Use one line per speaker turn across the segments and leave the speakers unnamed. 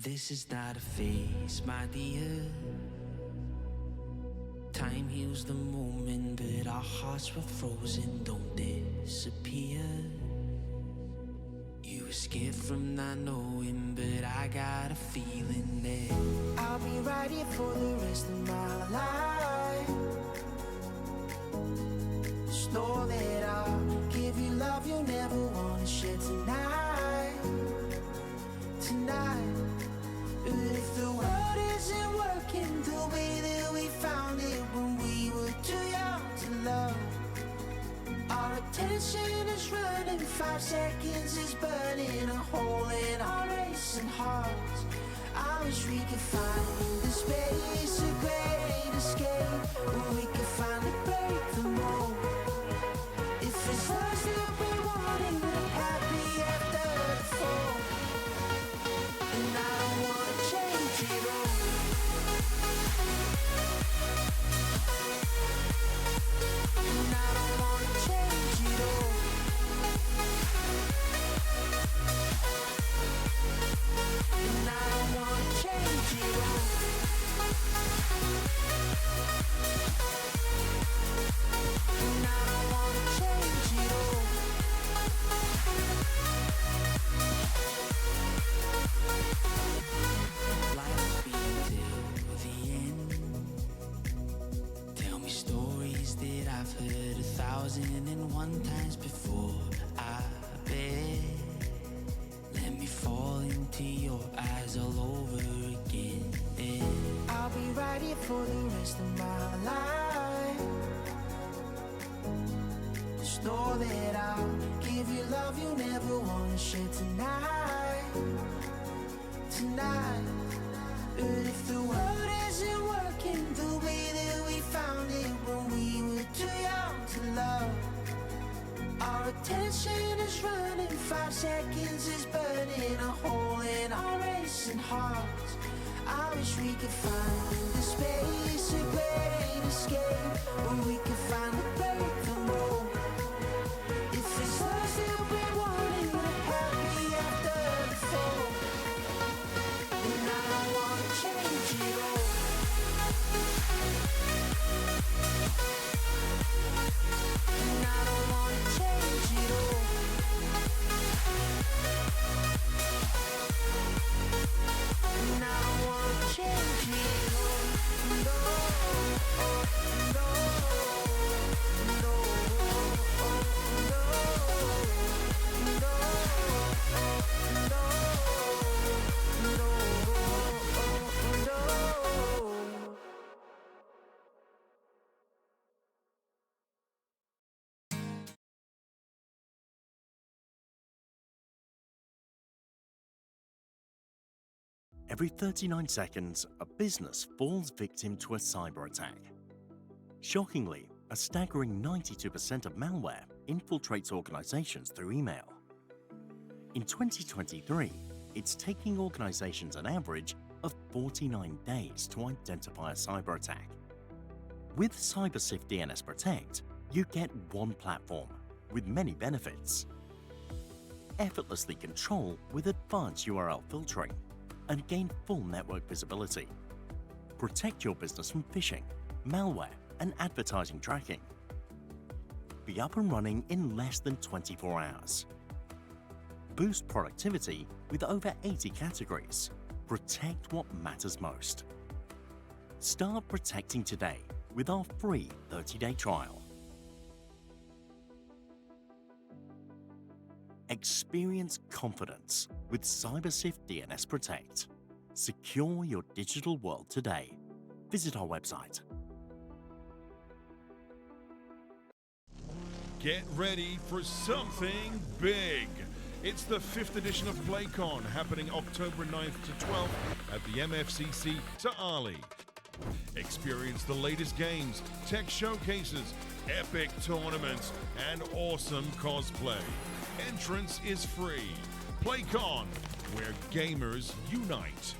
This is not a phase, my dear. Time heals the moment, but our hearts were frozen, don't disappear. You were scared from not knowing, but I got a feeling that I'll be right here for the rest of my life. Just know that I'll give you love you'll never wanna share tonight. Tonight. But if the world isn't working the way that we found it when we were too young to love, our attention is running, 5 seconds is burning a hole in our racing hearts. I wish we could find the space, a great escape, where we could finally break the mold. If it's us that we wanted, we're happy after the fall. And I don't wanna change it all. And I don't wanna change it all. And I don't wanna change it all. And I don't wanna change it all. Life be till the end. Tell me stories that I've heard 1,001 times before. I bet. Let me fall into your eyes all over again. I'll be right here for the rest of my life. Just know that I'll give you love you never wanna share tonight. Tonight. But if the world isn't working the way that we found it when we were too young to love, our attention is running, 5 seconds is burning a hole in our racing hearts. I wish we could find the space, a great escape, where we could finally break the mold. If it's us that we wanted, we're happy after the fall. And I don't wanna change it all. And I don't wanna change it all. And I don't wanna change it all. No, no, no, no, no.
Every 39 seconds, a business falls victim to a cyber attack. Shockingly, a staggering 92% of malware infiltrates organizations through email. In 2023, it's taking organizations an average of 49 days to identify a cyber attack. With CyberSafe DNS Protect, you get one platform with many benefits. Effortlessly control with advanced URL filtering and gain full network visibility. Protect your business from phishing, malware, and advertising tracking. Be up and running in less than 24 hours. Boost productivity with over 80 categories. Protect what matters most. Start protecting today with our free 30-day trial. Experience confidence with CyberSafe DNS Protect. Secure your digital world today. Visit our website.
Get ready for something big. It's the 5th edition of PlayCon, happening October 9th to 12th at the MFCC to Ali. Experience the latest games, tech showcases, epic tournaments, and awesome cosplay. Entrance is free. PlayCon, where gamers unite.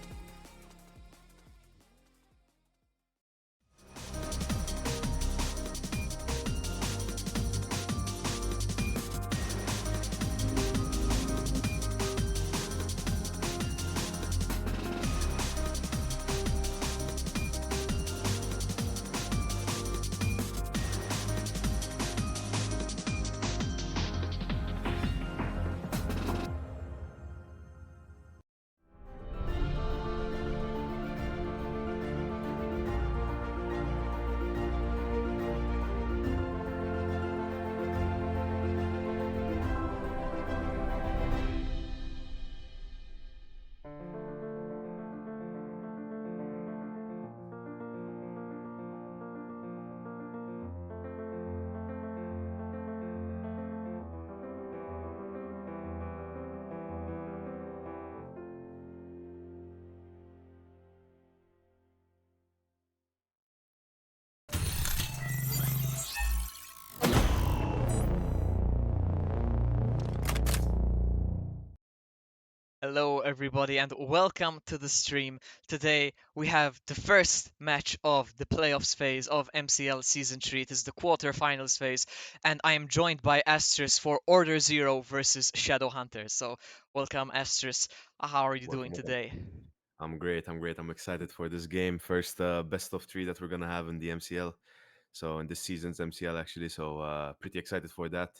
Hello, everybody, and welcome to the stream. Today, we have the first match of the playoffs phase of MCL Season 3. It is the quarterfinals phase, and I am joined by Astris for Order Zero versus Shadowhunters. So, welcome, Astris. How are you doing
Welcome, welcome.
today?
I'm great. I'm great. I'm excited for this game. First best of three that we're gonna have in the MCL. So in this season's MCL actually. So pretty excited for that.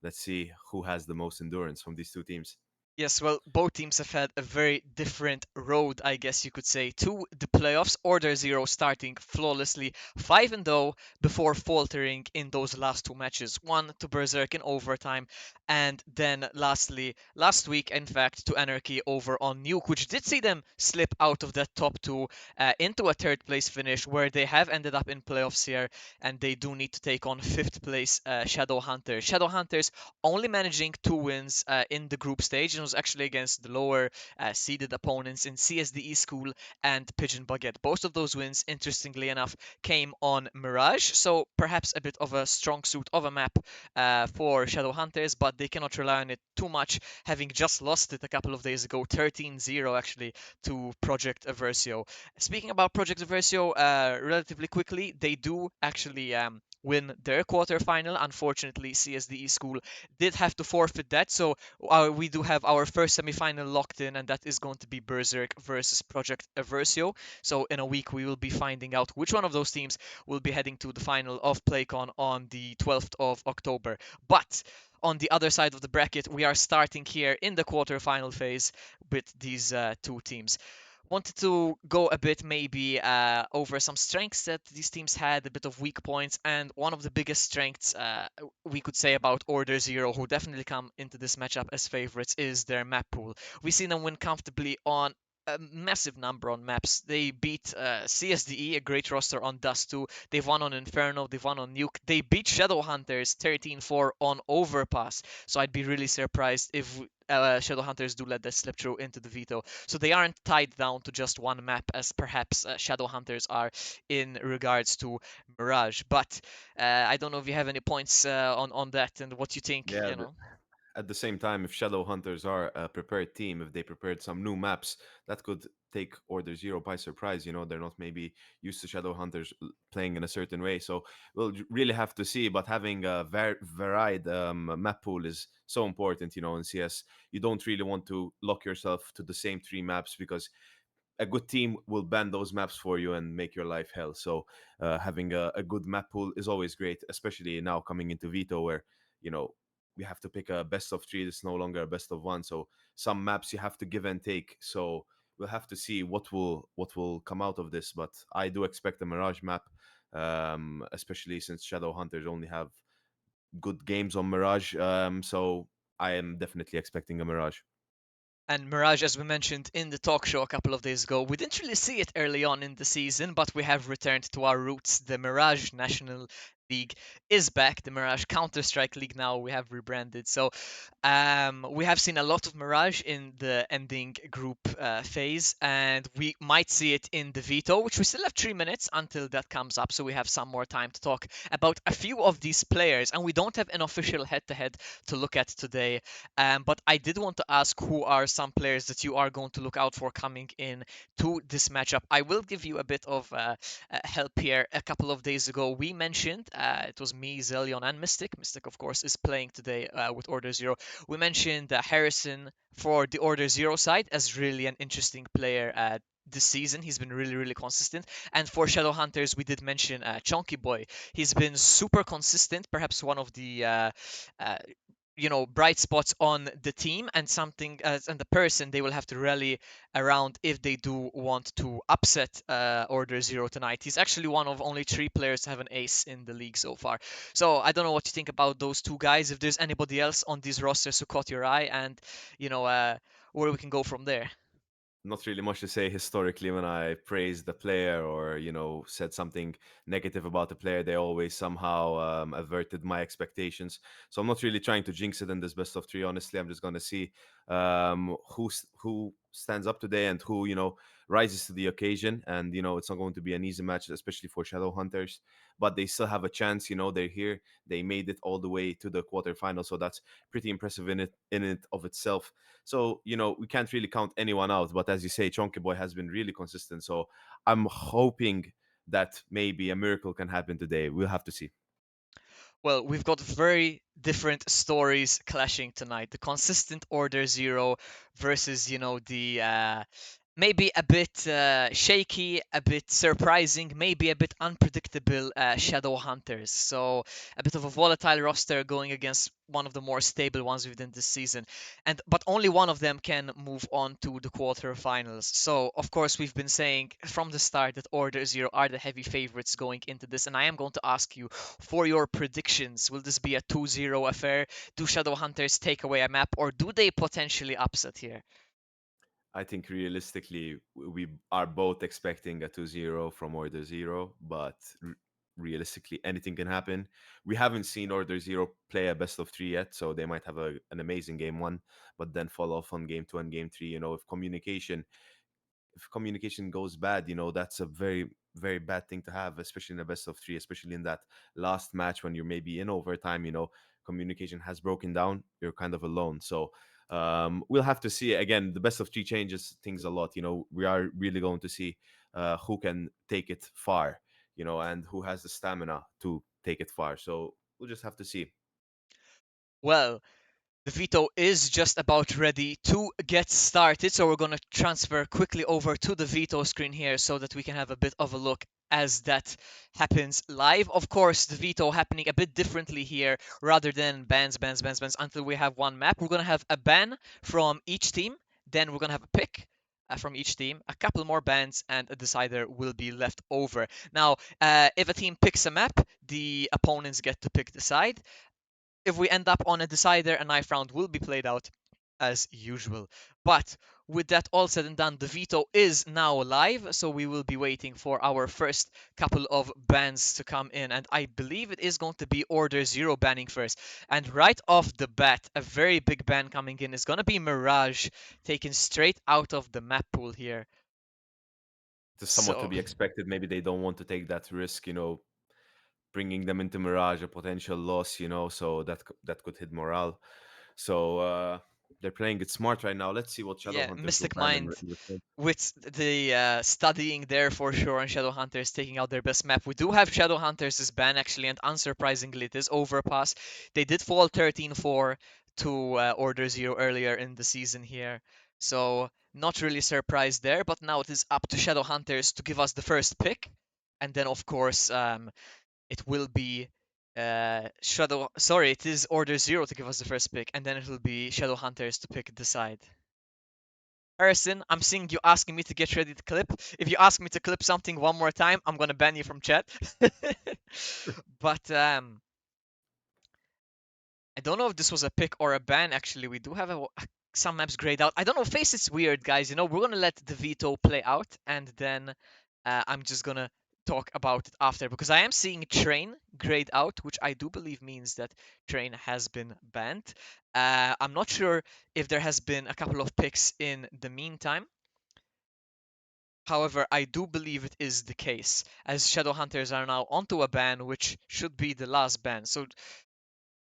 Let's see who has the most endurance from these two teams.
Yes, well, both teams have had a very different road, I guess you could say, to the playoffs. Order Zero starting flawlessly 5-0 before faltering in those last two matches. One to Berserk in overtime, and then lastly, last week, in fact, to Anarchy over on Nuke, which did see them slip out of that top two into a third place finish, where they have ended up in playoffs here, and they do need to take on fifth place Shadowhunters. Shadowhunters only managing two wins in the group stage, and it was actually against the lower seeded opponents in CSDE School and Pigeon Bucket. Both of those wins, interestingly enough, came on Mirage, so perhaps a bit of a strong suit of a map for Shadowhunters, but they cannot rely on it too much, having just lost it a couple of days ago, 13-0 actually, to Project Aversio. Speaking about Project Aversio, relatively quickly, they do actually win their quarterfinal. Unfortunately, CSDE School did have to forfeit that. So we do have our first semifinal locked in, and that is going to be Berserk versus Project Aversio. So in a week, we will be finding out which one of those teams will be heading to the final of PlayCon on the 12th of October. But on the other side of the bracket, we are starting here in the quarterfinal phase with these two teams. Wanted to go a bit maybe over some strengths that these teams had, a bit of weak points, and one of the biggest strengths we could say about Order Zero, who definitely come into this matchup as favorites, is their map pool. We've seen them win comfortably on a massive number on maps. They beat CSDE, a great roster on Dust 2. They've won on Inferno, they've won on Nuke. They beat Shadowhunters 13-4 on Overpass. So I'd be really surprised if Shadowhunters do let that slip through into the veto. So they aren't tied down to just one map as perhaps Shadowhunters are in regards to Mirage. But I don't know if you have any points on that and what you think,
Yeah.
you know.
At the same time, if Shadow Hunters are a prepared team, if they prepared some new maps, that could take Order Zero by surprise. They're not maybe used to Shadow Hunters playing in a certain way. So we'll really have to see. But having a varied map pool is so important, in CS. You don't really want to lock yourself to the same three maps because a good team will ban those maps for you and make your life hell. So having a good map pool is always great, especially now coming into Veto where you know we have to pick a best of three. It's no longer a best of one. So some maps you have to give and take. So we'll have to see what will come out of this. But I do expect a Mirage map, especially since Shadow Hunters only have good games on Mirage. So I am definitely expecting a Mirage.
And Mirage, as we mentioned in the talk show a couple of days ago, we didn't really see it early on in the season, but we have returned to our roots. The Mirage National League is back. The Mirage Counter Strike League now we have rebranded. So we have seen a lot of Mirage in the ending group phase, and we might see it in the veto, which we still have 3 minutes until that comes up. So we have some more time to talk about a few of these players, and we don't have an official head-to-head to look at today. But I did want to ask who are some players that you are going to look out for coming in to this matchup. I will give you a bit of help here. A couple of days ago, we mentioned it was me, Zelion, and Mystic. Mystic, of course, is playing today with Order Zero. We mentioned Harrison for the Order Zero side as really an interesting player this season. He's been really, really consistent. And for Shadowhunters, we did mention Chonky Boy. He's been super consistent, perhaps one of the uh, bright spots on the team and something and the person they will have to rally around if they do want to upset Order Zero tonight. He's actually one of only 3 players to have an ace in the league so far. So I don't know what you think about those two guys, if there's anybody else on these rosters who caught your eye, and where we can go from there.
Not really much to say historically when I praise the player or said something negative about the player. They always somehow averted my expectations. So I'm not really trying to jinx it in this best of three. Honestly, I'm just gonna see who stands up today and who rises to the occasion. And it's not going to be an easy match, especially for Shadowhunters, but they still have a chance. They're here. They made it all the way to the quarterfinal, so that's pretty impressive in it of itself. So we can't really count anyone out. But as you say, Chonky Boy has been really consistent. So I'm hoping that maybe a miracle can happen today. We'll have to see.
Well, we've got very different stories clashing tonight. The consistent OrderZero versus, the maybe a bit shaky, a bit surprising, maybe a bit unpredictable Shadowhunters. So a bit of a volatile roster going against one of the more stable ones within this season. But only one of them can move on to the quarterfinals. So of course we've been saying from the start that OrderZero are the heavy favorites going into this, and I am going to ask you for your predictions. Will this be a 2-0 affair? Do Shadowhunters take away a map, or do they potentially upset here?
I think realistically, we are both expecting a 2-0 from OrderZero, but realistically, anything can happen. We haven't seen OrderZero play a best of three yet, so they might have an amazing game one, but then fall off on game two and game three. If communication goes bad, that's a very, very bad thing to have, especially in a best of three, especially in that last match when you're maybe in overtime, communication has broken down, you're kind of alone. So we'll have to see. Again, the best of three changes things a lot. We are really going to see who can take it far, and who has the stamina to take it far. So we'll just have to see.
Well, the veto is just about ready to get started, so we're going to transfer quickly over to the veto screen here so that we can have a bit of a look as that happens live. Of course, the veto happening a bit differently here rather than bans until we have one map. We're going to have a ban from each team, then we're going to have a pick from each team, a couple more bans, and a decider will be left over. Now, if a team picks a map, the opponents get to pick the side. If we end up on a decider, a knife round will be played out as usual. But with that all said and done, the veto is now live, so we will be waiting for our first couple of bans to come in, and I believe it is going to be OrderZero banning first. And right off the bat, a very big ban coming in is going to be Mirage, taken straight out of the map pool here.
It's somewhat to
So
be expected. Maybe they don't want to take that risk, bringing them into Mirage, a potential loss, so that could hit morale. So they're playing it smart right now. Let's see what
yeah,
Shadowhunters will
Mystic
ban
Mind
in return.
with the studying there for sure, and Shadowhunters taking out their best map. We do have Shadowhunters' ban actually, and unsurprisingly, it is Overpass. They did fall 13-4 to OrderZero earlier in the season here, so not really surprised there. But now it is up to Shadowhunters to give us the first pick, and then of course it will be it is OrderZero to give us the first pick, and then it will be Shadowhunters to pick the side. Harrison, I'm seeing you asking me to get ready to clip. If you ask me to clip something one more time, I'm gonna ban you from chat. But I don't know if this was a pick or a ban. Actually, we do have some maps grayed out. I don't know. Face is weird, guys. We're gonna let the veto play out, and then I'm just gonna talk about it after, because I am seeing Train grayed out, which I do believe means that Train has been banned. I'm not sure if there has been a couple of picks in the meantime. However, I do believe it is the case, as Shadowhunters are now onto a ban, which should be the last ban. So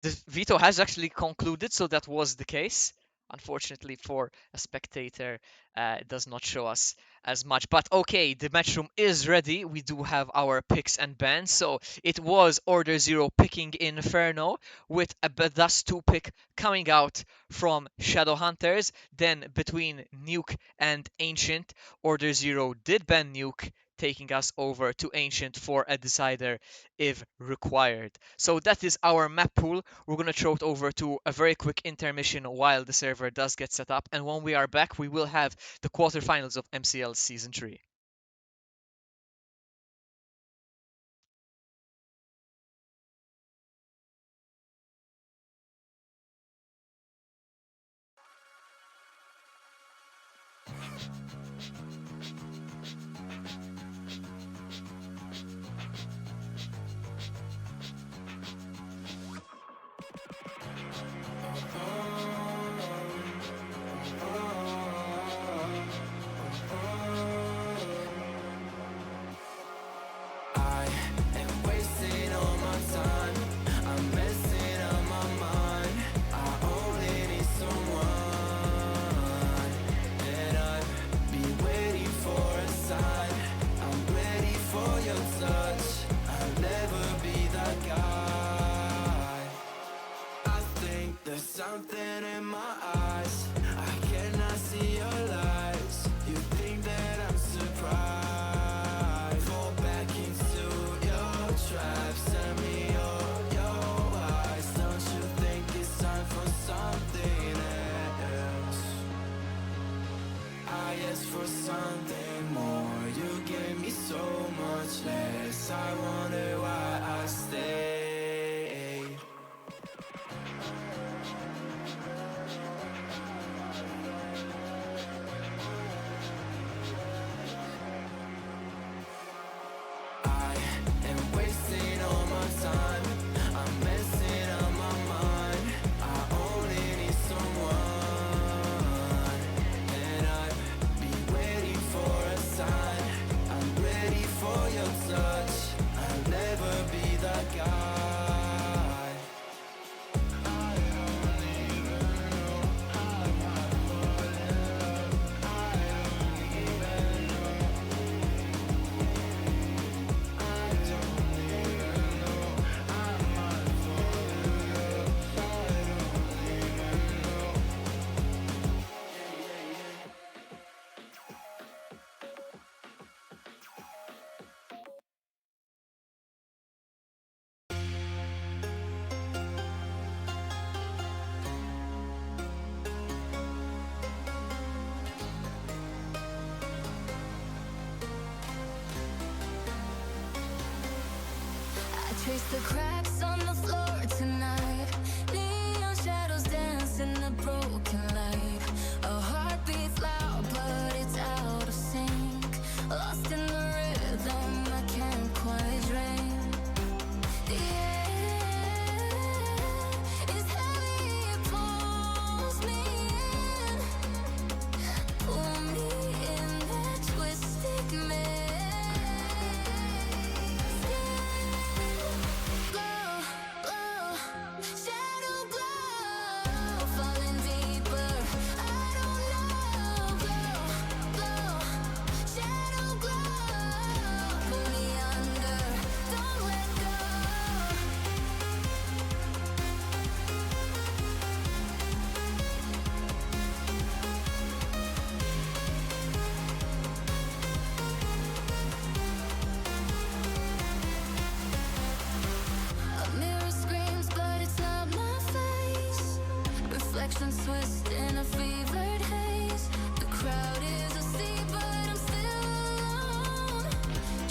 the veto has actually concluded, so that was the case. Unfortunately for a spectator, it does not show us as much. But okay, the matchroom is ready. We do have our picks and bans. So it was OrderZero picking Inferno, with a Dust 2 pick coming out from Shadowhunters. Then between Nuke and Ancient, OrderZero did ban Nuke, taking us over to Ancient for a decider if required. So that is our map pool. We're going to throw it over to a very quick intermission while the server does get set up. And when we are back, we will have the quarterfinals of MCL Season 3.
think there's something in my eyes. I cannot see your lies. You think that I'm surprised. Fall back into your trap. Send me your eyes. Don't you think it's time for something else? I asked for something more. You gave me so much less. I wonder why I stayed. I am wasting all my time. I'm messing up my mind. I only need someone, and I've been waiting for a sign. I'm ready for your touch. I'll never be that guy. I don't even know how I fall in love. I don't even know. I don't even know I might fall in love. I don't even know.
I trace the cracks on the floor tonight. Neon shadows dance in the broken light. A heart beats loud, but it's out of sync. Lost in the rhythm, I can't quite dream. The air is heavy, it pulls me in. Pull me in that twisted maze. Glow, glow, shadow glow, falling deeper. I don't know. Glow, glow, shadow glow, pull me under. Don't let go. A mirror screams, but it's not my face. Reflections twist in a fevered haze. The crowd is asleep, but I'm still alone.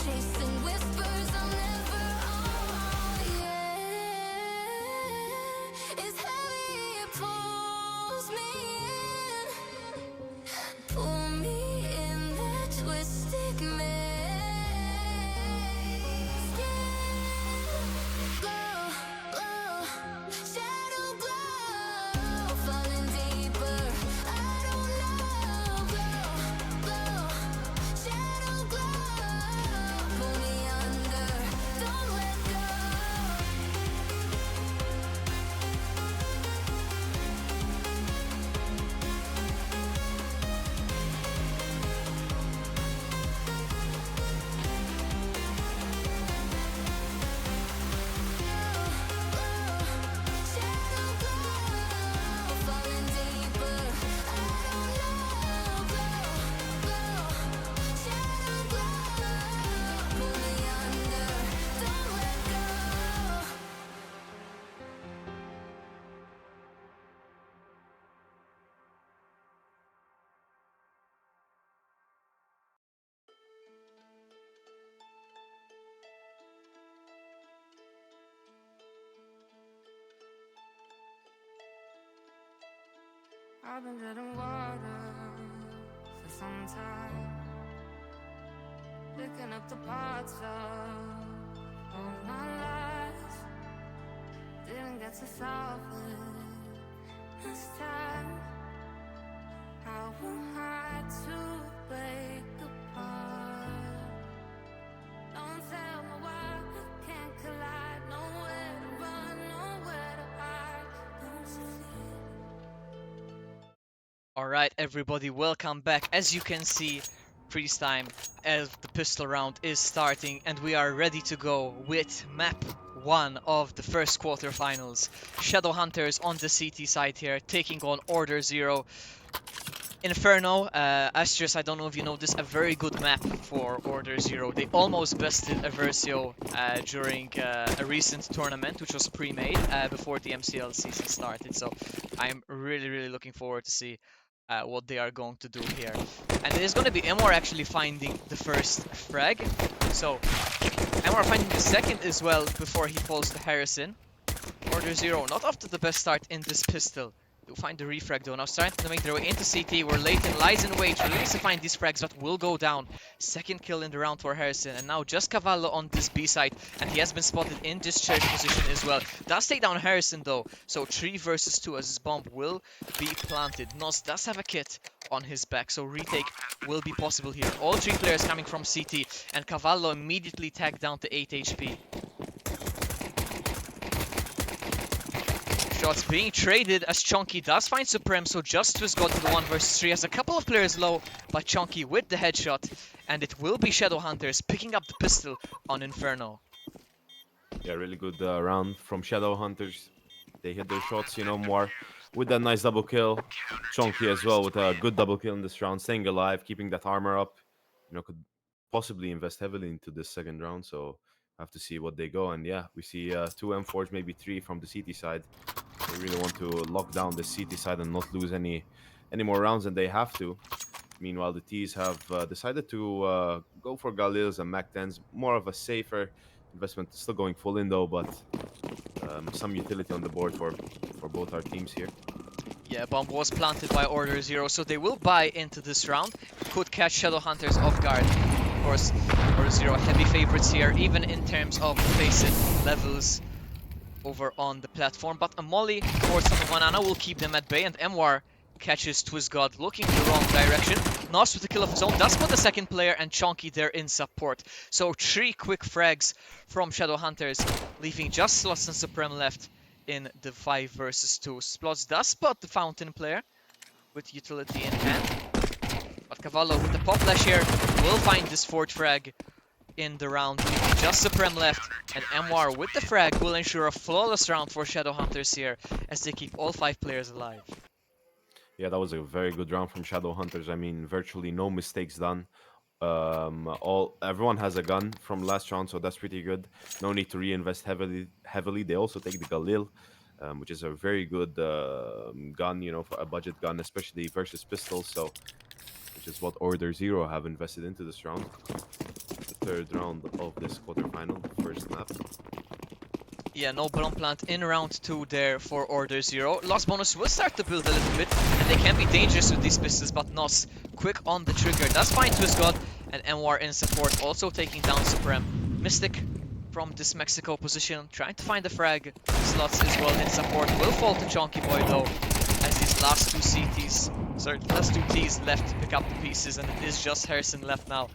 Chasing whispers I'm never on. Yeah, it's heavy, it pulls me in. Pull me in that twisted maze. Glow, glow, shadow glow, falling deeper. I don't know. Glow, glow, shadow glow, pull me under. Don't let go. Shadow glow, falling deeper. I don't know. Glow, glow, shadow glow, pull me under. Don't let go. I've been treading water for some time, picking up the parts of all my lies. Didn't get to solve it this time. How am I to break apart? Don't tell me why we can't collide. Nowhere to run, nowhere to hide. Don't you feel?
Alright, everybody, welcome back. As you can see, freeze time as the pistol round is starting, and we are ready to go with map one of the first quarterfinals. ShadowHunters on the CT side here, taking on OrderZero. Inferno, Astros, I don't know if you know this, a very good map for OrderZero. They almost bested Aversio during a recent tournament, which was pre-made before the MCL season started. So I'm really looking forward to see what they are going to do here. And it is going to be MR actually finding the first frag. So MR finding the second as well before he falls to Harrison. OrderZero not off to the best start in this pistol. They'll find the refrag though. Now starting to make their way into CT where Leighton lies in wait, release to find these frags but will go down. Second kill in the round for Harrison, and now just Cavallo on this B side, and he has been spotted in this church position as well. Does take down Harrison though, so 3 versus 2 as his bomb will be planted. Nos does have a kit on his back, so retake will be possible here. All 3 players coming from CT, and Cavallo immediately tagged down to 8 HP. Shots being traded as Chonky does find Supreme, so just Twist got to the 1 versus 3 as a couple of players low, but Chonky with the headshot, and it will be ShadowHunters picking up the pistol on Inferno.
Yeah, really good round from ShadowHunters. They hit their shots, you know, more with that nice double kill. Chonky as well with a good double kill in this round, staying alive, keeping that armor up. You know, could possibly invest heavily into this second round, so have to see what they go. And yeah, we see 2 M4s, maybe 3 from the CT side. They really want to lock down the CT side and not lose any more rounds than they have to. Meanwhile, the T's have decided to go for Galils and Mac 10s, more of a safer investment. Still going full in though, but some utility on the board for both our teams here.
Yeah, bomb was planted by OrderZero, so they will buy into this round. Could catch ShadowHunters off guard. Of course, OrderZero heavy favorites here, even in terms of basic levels over on the platform. But a molly or some banana will keep them at bay, and MWar catches TwistGod looking in the wrong direction. Nos with the kill of his own does put the second player, and Chonky there in support. So 3 quick frags from ShadowHunters, leaving just Slots and Supreme left in the 5 versus 2. Slots does spot the Fountain player with utility in hand, but Cavallo with the pop flash here will find this 4th frag in the round, leaving just Supreme left, and MWar with the frag will ensure a flawless round for ShadowHunters here as they keep all 5 players alive.
Yeah, that was a very good round from ShadowHunters. I mean, virtually no mistakes done. Everyone has a gun from last round, so that's pretty good. No need to reinvest heavily. They also take the Galil, which is a very good gun, you know, for a budget gun, especially versus pistols. So, which is what OrderZero have invested into this round. The 3rd round of this quarterfinal, first map.
Yeah, no bomb plant in round 2 there for OrderZero. Lost bonus will start to build a little bit, and they can be dangerous with these pistols, but Nos quick on the trigger. Does find TwistGod, and MWar in support, also taking down Supreme. Mystic from this Mexico position, trying to find the frag. Slots as well in support. Will fall to Chonky Boy though, as these last 2 T's left to pick up the pieces, and it is just Harrison left now.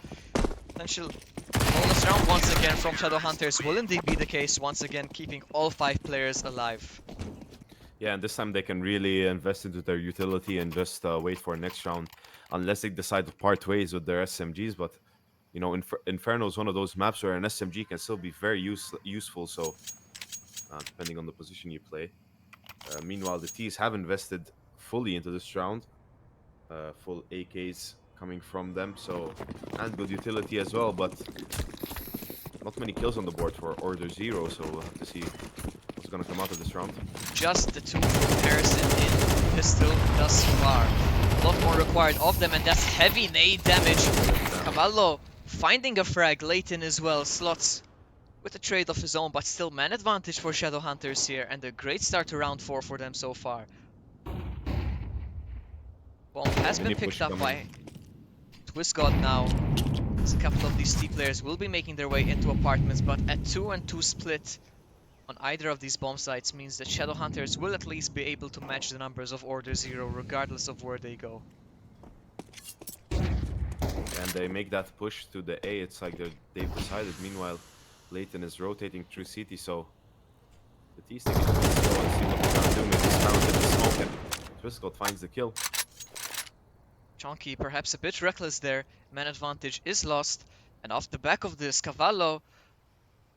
Potential bonus round once again from ShadowHunters will indeed be the case, once again keeping all 5 players alive.
Yeah, and this time they can really invest into their utility and just wait for next round, unless they decide to part ways with their SMGs. But, you know, Inferno is one of those maps where an SMG can still be very useful, so depending on the position you play. Meanwhile, the T's have invested fully into this round. Full AKs coming from them, so, and good utility as well, but not many kills on the board for OrderZero, so we'll have to see what's going to come out of this round.
Just the 2 from Harrison in pistol thus far. A lot more required of them, and that's heavy nade damage. Cavallo finding a frag late in as well. Slots with a trade of his own, but still man advantage for ShadowHunters here, and a great start to round 4 for them so far. Bomb has been picked up by TwistGod now. As a couple of these T players will be making their way into apartments, but a 2-and-2 split on either of these bomb sites means that ShadowHunters will at least be able to match the numbers of OrderZero regardless of where they go.
And they make that push to the A. It's like they've decided. Meanwhile, Leighton is rotating through CT, so the T's take it a bit slow and see what they're gonna do. Maybe surround in the smoke, and TwistGod finds the kill.
Chonky perhaps a bit reckless there. Man advantage is lost, and off the back of this, Cavallo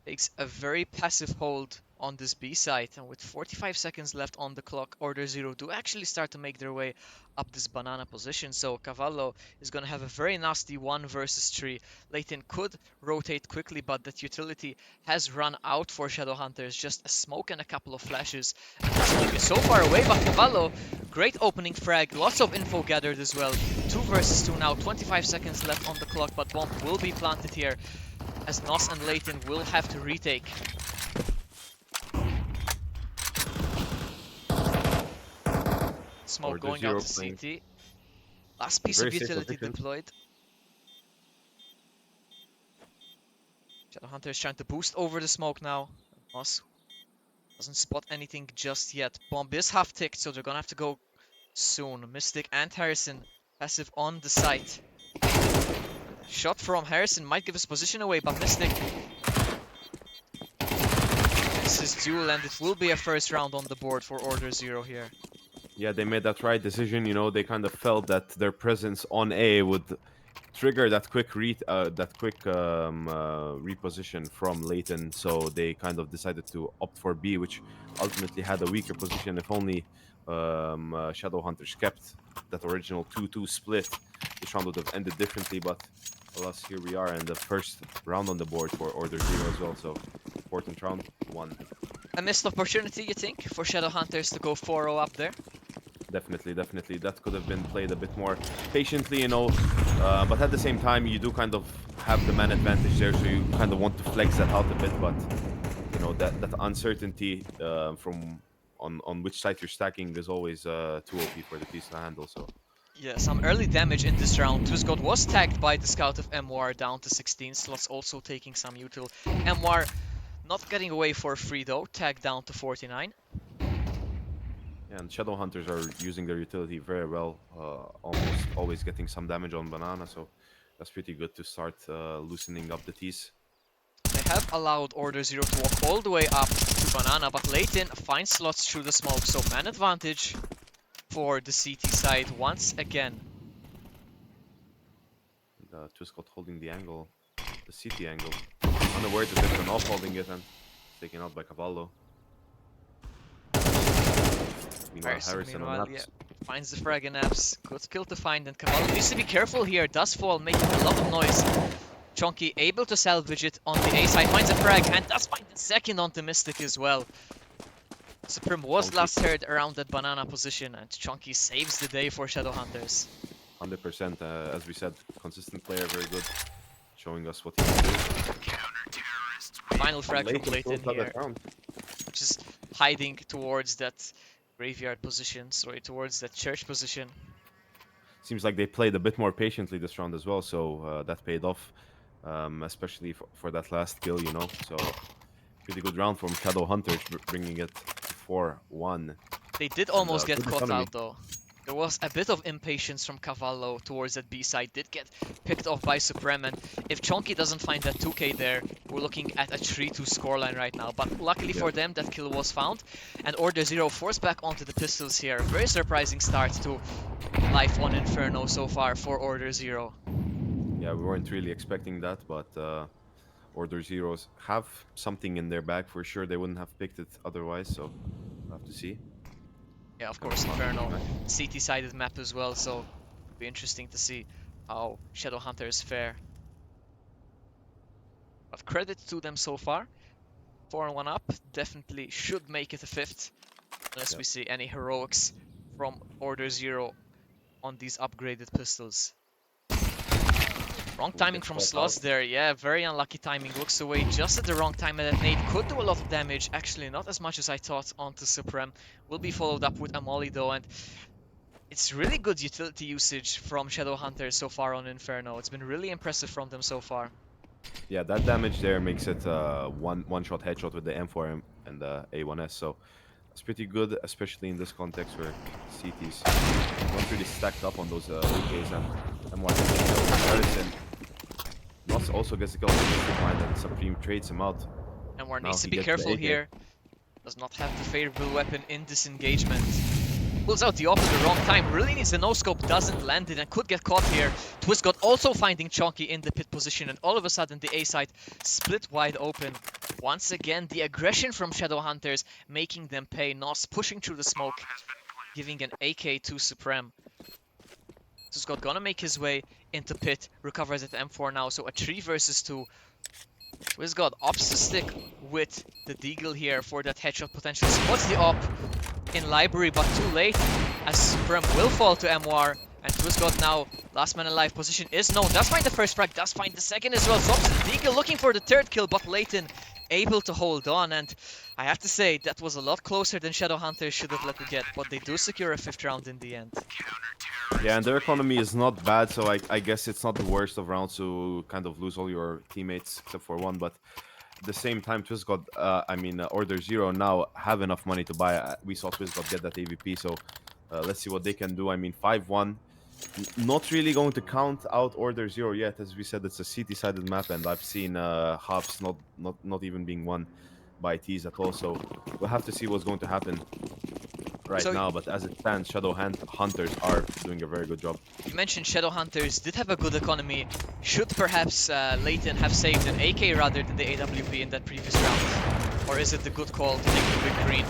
Takes a very passive hold on this B side, and with 45 seconds left on the clock, OrderZero do actually start to make their way up this banana position. So Cavallo is going to have a very nasty 1 versus 3. Leighton could rotate quickly, but that utility has run out for Shadowhunters. Just a smoke and a couple of flashes. And the smoke is so far away, but Cavallo, great opening frag, lots of info gathered as well. 2 versus 2 now, 25 seconds left on the clock, but bomb will be planted here, as Nos and Leighton will have to retake. Smoke going out to CT. Last piece of utility deployed. Shadowhunter is trying to boost over the smoke now. Nos doesn't spot anything just yet. Bomb is half ticked, so they're gonna have to go soon. Mystic and Harrison passive on the site. Shot from Harrison might give his position away, but Mystic misses duel, and it will be a first round on the board for OrderZero here.
Yeah, they made that right decision. You know, they kind of felt that their presence on A would trigger that quick reposition from Leighton, so they kind of decided to opt for B, which ultimately had a weaker position. If only Shadowhunters kept that original 2-2 split, this round would have ended differently, but alas, here we are, and the first round on the board for OrderZero as well, so important round, 1.
A missed opportunity, you think, for Shadowhunters to go 4-0 up there?
Definitely. That could have been played a bit more patiently, you know. But at the same time, you do kind of have the man advantage there, so you kind of want to flex that out a bit. But you know that uncertainty from on which side you're stacking is always too OP for the piece to handle. So.
Yeah, some early damage in this round. Twisgod was tagged by the scout of MWar down to 16 slots, also taking some util. MWar not getting away for free though, tagged down to 49.
Yeah, and Shadowhunters are using their utility very well, almost always getting some damage on banana, so that's pretty good to start loosening up the tees.
They have allowed OrderZero to walk all the way up to banana, but Leighton finds slots through the smoke, so man advantage for the CT side once again.
Twiscott holding the angle, the CT angle. Unaware that they're not holding it and taken out by Cavallo. Meanwhile, Harrison on
yeah, finds the frag in apps. Good kill to find, and Cavallo needs to be careful here. Does fall, making a lot of noise. Chonky able to salvage it on the A side, finds a frag, and does find the second on the Mystic as well. Supreme was last heard around that banana position, and Chonky saves the day for Shadowhunters.
100%, as we said, consistent player, very good, showing us what he can do.
Final frag from Leighton here, just hiding towards that graveyard position, sorry, towards that church position.
Seems like they played a bit more patiently this round as well, so that paid off, especially for that last kill, you know. So pretty good round from Shadowhunters, bringing it 4-1.
They did almost get caught out though. There was a bit of impatience from Cavallo towards that B side, did get picked off by Supreme, and if Chonky doesn't find that 2k there, we're looking at a 3-2 scoreline right now. But luckily for them, that kill was found, and OrderZero forced back onto the pistols here. Very surprising start to life on Inferno so far for OrderZero.
Yeah, we weren't really expecting that, but OrderZeros have something in their bag for sure. They wouldn't have picked it otherwise, so we'll have to see.
Yeah, of course, Inferno, CT-sided map as well, so it'll be interesting to see how Shadowhunters fare. But credit to them so far. 4-1 up, definitely should make it a 5th, unless we see any heroics from OrderZero on these upgraded pistols. Wrong timing from Slots there, yeah, very unlucky timing. Looks away just at the wrong time, and that nade could do a lot of damage. Actually, not as much as I thought onto Supreme. Will be followed up with a molly though, and it's really good utility usage from Shadowhunters so far on Inferno. It's been really impressive from them so far.
Yeah, that damage there makes it one-shot headshot with the M4 and the A1S, so it's pretty good, especially in this context where CTs not really stacked up on those AKs, and M1 Harrison also gets the kill and Supreme trades him out.
M1 needs to be careful here. Does not have the favorable weapon in this engagement. Pulls out the AWP at the wrong time. Really needs the no-scope, doesn't land it, and could get caught here. Twisgod also finding Chonky in the pit position, and all of a sudden the A side split wide open. Once again, the aggression from Shadowhunters making them pay. Nos pushing through the smoke, giving an AK to Supreme. Scott gonna make his way into pit, recovers at M4 now, so a 3 versus 2. Twizgod opts to stick with the Deagle here for that headshot potential. Spots the op in library, but too late, as Supreme will fall to MWR. And Twizgod now, last man alive position is known. Does find the first frag, does find the second as well. Swaps to the Deagle, looking for the third kill, but Leighton able to hold on. And I have to say, that was a lot closer than Shadowhunters should have let it get, but they do secure a 5th round in the end.
Yeah, and their economy is not bad, so I guess it's not the worst of rounds to kind of lose all your teammates except for one. But at the same time, TwizGod, OrderZero now have enough money to buy. We saw TwizGod get that AVP, so let's see what they can do. I mean, 5-1. Not really going to count out OrderZero yet. As we said, it's a CT-sided map, and I've seen halves not even being won by T's at all. So we'll have to see what's going to happen now, but as it stands, Hunters are doing a very good job.
You mentioned Shadowhunters did have a good economy. Should perhaps Leighton have saved an AK rather than the AWP in that previous round? Or is it the good call to take the big green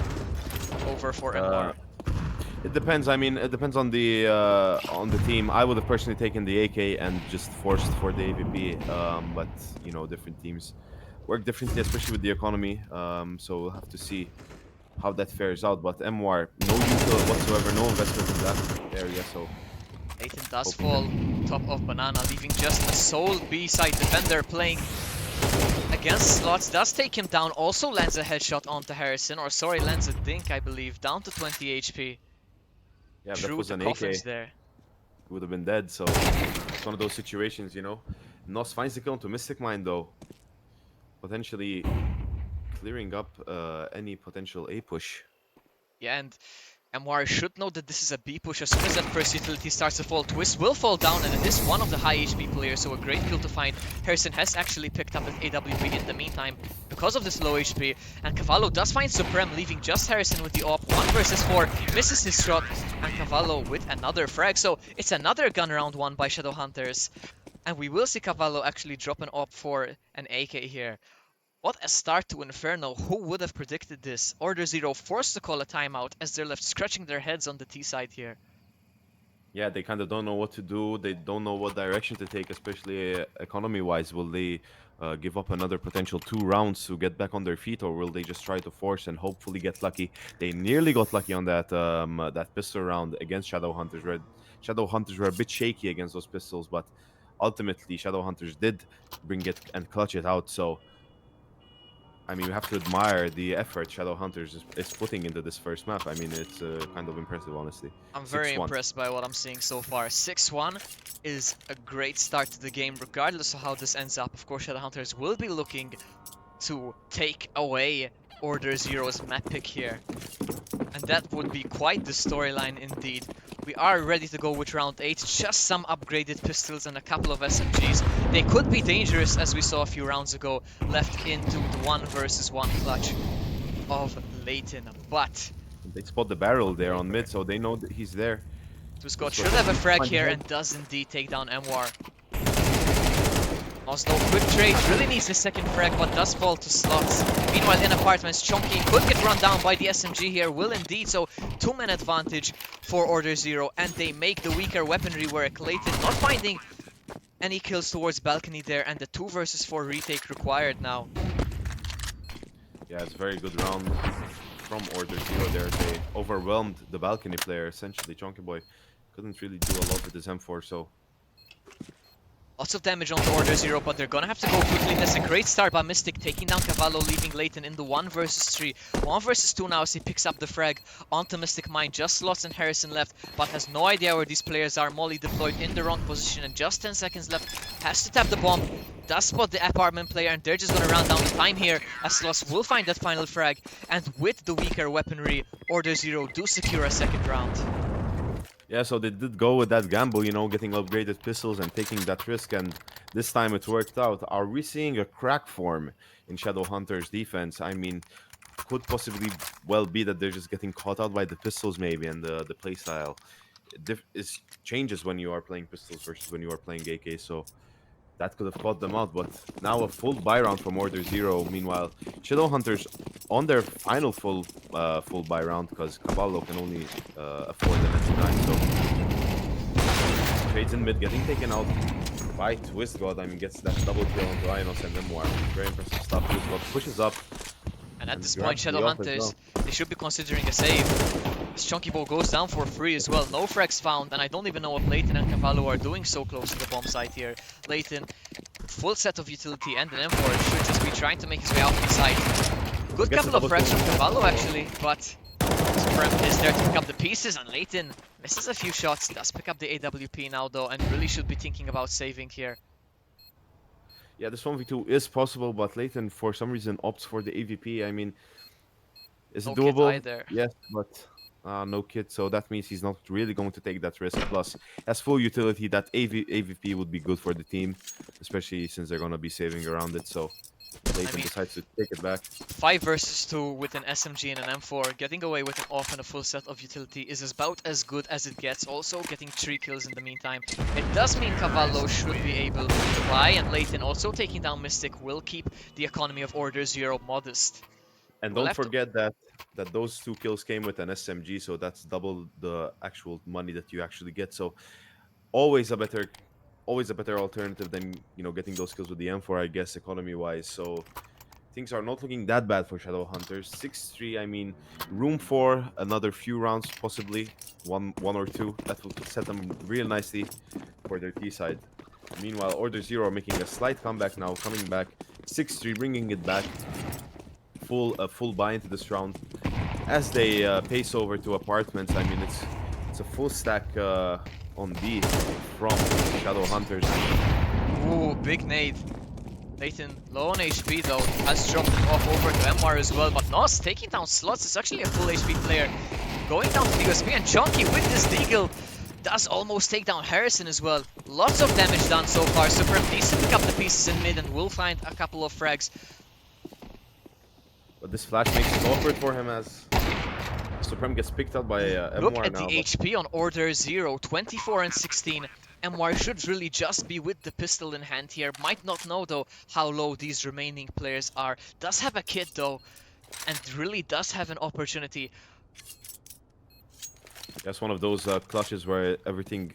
over for MWR?
It depends. I mean, it depends on the team. I would have personally taken the AK and just forced for the AVP, but you know, different teams work differently, especially with the economy. So we'll have to see how that fares out. But MWR, no util whatsoever, no investment in that area. So
Leighton does fall top of Banana, leaving just a sole B-side defender playing against Slots. Does take him down, also lands a headshot onto Harrison, or sorry, lands a dink, I believe, down to 20 HP.
yeah, if
Through
that was
the
an
coffins
AK,
there.
he would have been dead. So it's one of those situations, you know. Nos finds the kill into Mystic Mine, though, potentially clearing up any potential A push.
Yeah, and MWR should know that this is a B push. As soon as that first utility starts to fall, Twist will fall down, and it is one of the high HP players, so a great kill to find. Harrison has actually picked up an AWP in the meantime because of this low HP, and Cavallo does find Supreme, leaving just Harrison with the op. 1 versus 4, misses his shot, and Cavallo with another frag. So it's another gun round won by Shadowhunters, and we will see Cavallo actually drop an op for an AK here. What a start to Inferno. Who would have predicted this? OrderZero forced to call a timeout as they're left scratching their heads on the T side here.
Yeah, they kind of don't know what to do. They don't know what direction to take, especially economy-wise. Will they give up another potential 2 rounds to get back on their feet, or will they just try to force and hopefully get lucky? They nearly got lucky on that that pistol round against Shadowhunters. Shadowhunters were a bit shaky against those pistols, but ultimately Shadowhunters did bring it and clutch it out. So I mean, we have to admire the effort Shadowhunters is putting into this first map. I mean, it's kind of impressive, honestly.
I'm very
6-1.
impressed by what I'm seeing so far. 6-1 is a great start to the game, regardless of how this ends up. Of course, Shadowhunters will be looking to take away OrderZero's map pick here. And that would be quite the storyline indeed. We are ready to go with round 8. Just some upgraded pistols and a couple of SMGs. They could be dangerous, as we saw a few rounds ago, left into the 1 versus 1 clutch of Leighton. But
They spot the barrel there on mid, so they know that he's there.
Twizgod should have a frag here and does indeed take down MWR. Oslo, quick trade, really needs his second frag, but does fall to Slots. Meanwhile, in apartments, Chonky could get run down by the SMG here, will indeed, so 2-man advantage for OrderZero, and they make the weaker weaponry work. Leighton not finding any kills towards balcony there, and the 2 versus 4 retake required now.
Yeah, it's a very good round from OrderZero there. They overwhelmed the balcony player, essentially. Chonky Boy couldn't really do a lot with his M4, so
Lots of damage onto OrderZero, but they're gonna have to go quickly. That's a great start by Mystic, taking down Cavallo, leaving Leighton in the 1 versus 3. 1 versus 2 now as he picks up the frag onto Mystic Mine. Just Slots and Harrison left, but has no idea where these players are. Molly deployed in the wrong position, and just 10 seconds left. Has to tap the bomb. Does spot the apartment player, and they're just gonna round down the time here, as Slots will find that final frag. And with the weaker weaponry, OrderZero do secure a second round.
yeah, so they did go with that gamble, you know, getting upgraded pistols and taking that risk, and this time it worked out. Are we seeing a crack form in Shadowhunters' defense? I mean, could possibly well be that they're just getting caught out by the pistols, maybe, and the playstyle. It changes when you are playing pistols versus when you are playing AK, so that could have caught them out. But now a full buy round from OrderZero. Meanwhile, ShadowHunters on their final full buy round because Cavallo can only afford the 99. So trades in mid, getting taken out by Twist God. I mean, gets that double kill onto Ionos and Memoir. Very impressive stuff. Twist God pushes up.
And at this point,
grabs the off as
ShadowHunters,
well.
they should be considering a save. This Chunky Ball goes down for free as well. No frags found, and I don't even know what Leighton and Cavallo are doing so close to the bomb site here. Leighton, full set of utility and an M4, should just be trying to make his way out of the site. Good
Gets
couple
a
of
double
frags
kill.
from Cavallo actually, but Supreme is there to pick up the pieces, and Leighton misses a few shots, does pick up the AWP now though, and really should be thinking about saving here.
Yeah, this 1v2 is possible, but Leighton for some reason opts for the AVP. I mean, is it
No kit
doable?
either.
Yes, but no kit, so that means he's not really going to take that risk. Plus, as full utility, that AVP would be good for the team, especially since they're going to be saving around it. So Leighton
mean,
decides to take it back.
5 versus 2 with an SMG and an M4, getting away with an off and a full set of utility is about as good as it gets, also getting 3 kills in the meantime. It does mean Cavallo should be able to buy, and Leighton also taking down Mystic will keep the economy of OrderZero modest.
And
We'll
don't
have to-
forget that those 2 kills came with an SMG, so that's double the actual money that you actually get. So always a better alternative than getting those kills with the M4, I guess, economy wise. So things are not looking that bad for ShadowHunters. 6-3, I mean, room for another few rounds, possibly one or two. That will set them real nicely for their T side. Meanwhile, OrderZero making a slight comeback now, coming back 6-3, bringing it back. Full buy into this round as they pace over to apartments. I mean, it's a full stack on B from ShadowHunters.
Ooh, big nade. Leighton low on HP though, has dropped it off over to MR as well, but Nos taking down slots. It's actually a full HP player. Going down to the USB, and Chunky with this deagle does almost take down Harrison as well. Lots of damage done so far. Supreme needs to pick up the pieces in mid and will find a couple of frags.
But this flash makes it awkward for him as Supreme gets picked up by
Look
MR
at
now.
the HP on OrderZero, 24 and 16. MR should really just be with the pistol in hand here. Might not know though how low these remaining players are. Does have a kit though, and really does have an opportunity.
That's one of those clutches where everything,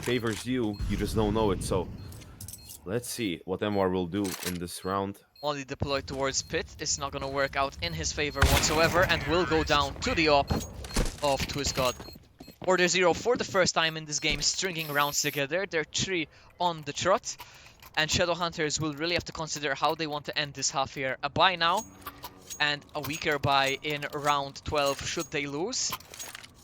favors you. You just don't know it. So let's see what MR will do in this round.
Only deployed towards pit. It's not gonna work out in his favor whatsoever, and will go down to the op of Twist God. OrderZero for the first time in this game stringing rounds together. They're 3 on the trot, and ShadowHunters will really have to consider how they want to end this half here. A buy now and a weaker buy in round 12 should they lose,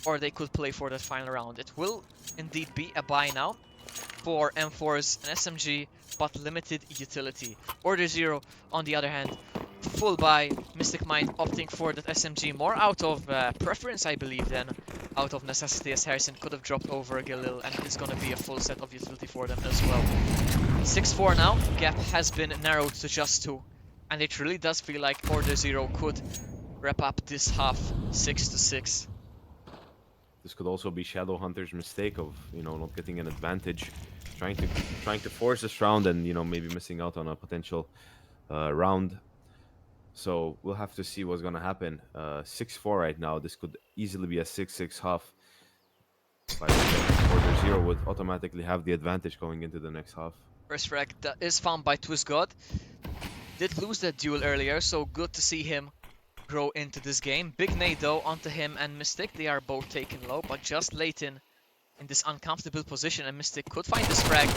or they could play for that final round. It will indeed be a buy now for M4s and SMG, but limited utility. OrderZero, on the other hand, full buy. Mystic Mind opting for that SMG more out of preference, I believe, than out of necessity, as Harrison could have dropped over Galil, and it's going to be a full set of utility for them as well. 6-4 now. Gap has been narrowed to just 2, and it really does feel like OrderZero could wrap up this half 6-6.
This could also be ShadowHunter's mistake of not getting an advantage, trying to force this round and maybe missing out on a potential round. So we'll have to see what's gonna happen. 6-4 right now. This could easily be a 6-6 half. By OrderZero would automatically have the advantage going into the next half.
First frag that is found by Twist God. Did lose that duel earlier, so good to see him grow into this game. Big nade though onto him and Mystic. They are both taken low, but just Leighton in this uncomfortable position, and Mystic could find this frag.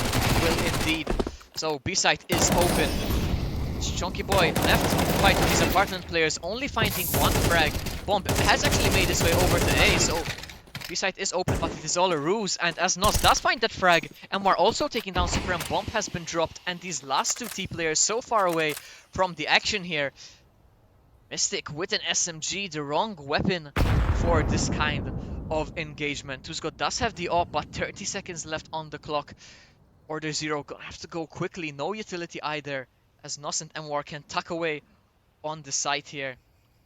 Will indeed. So B site is open. Chunky Boy left to fight with his apartment players, only finding one frag. Bomb has actually made his way over to A, so B site is open, but it is all a ruse. And as Nos does find that frag, and we're also taking down Supreme, bomb has been dropped, and these last 2 T players so far away from the action here. Mystic with an SMG, the wrong weapon for this kind of engagement. Tuzgo does have the op, but 30 seconds left on the clock. OrderZero gonna have to go quickly, no utility either, as Nos and MWar can tuck away on the site here.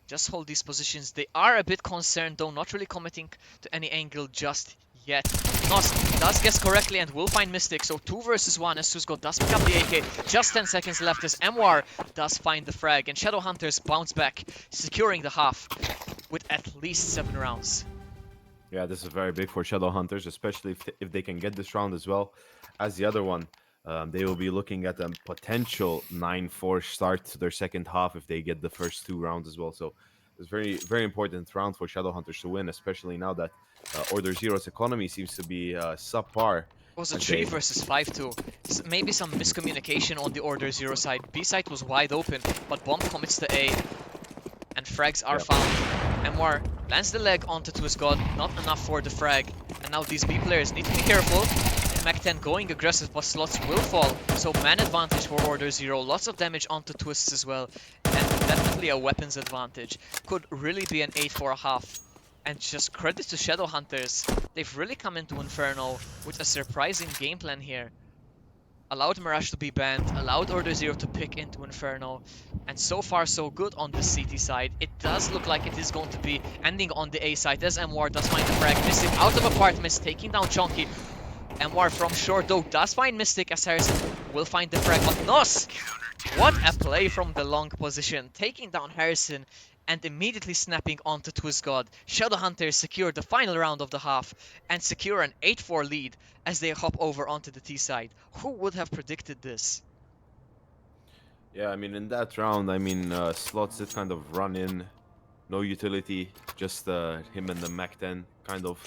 Just hold these positions. They are a bit concerned though, not really committing to any angle just yet. Nos does guess correctly and will find Mystic. So 2 versus 1 as Tuzgo does pick up the AK. Just 10 seconds left as MWar does find the frag. And ShadowHunters bounce back, securing the half with at least 7 rounds.
Yeah, this is very big for ShadowHunters, especially if they can get this round as well as the other one. They will be looking at a potential 9-4 start to their second half if they get the first 2 rounds as well. So it's very, very important round for ShadowHunters to win, especially now that OrderZero's economy seems to be subpar.
It was a
as
3
they-
versus 5 too. Maybe some miscommunication on the OrderZero side. B side was wide open, but Bomb commits to A. And frags are found. MWar lands the leg onto Twizgod, not enough for the frag. And now these B players need to be careful. Mac 10 going aggressive, but slots will fall. So man advantage for OrderZero. Lots of damage onto Twists as well. And definitely a weapons advantage. Could really be an 8 for a half. And just credit to ShadowHunters. They've really come into Inferno with a surprising game plan here. Allowed Mirage to be banned, allowed OrderZero to pick into Inferno, and so far so good on the CT side. It does look like it is going to be ending on the A side as MWar does find the frag. Mystic out of apartments, taking down Chonky. MWar from short though does find Mystic as Harrison will find the frag, but Nos! What a play from the long position, taking down Harrison and immediately snapping onto Twizgod. ShadowHunters secure the final round of the half and secure an 8-4 lead as they hop over onto the T side. Who would have predicted this?
Yeah, I mean, in that round, I mean, Slots did kind of run in, no utility, just him and the Mac 10 kind of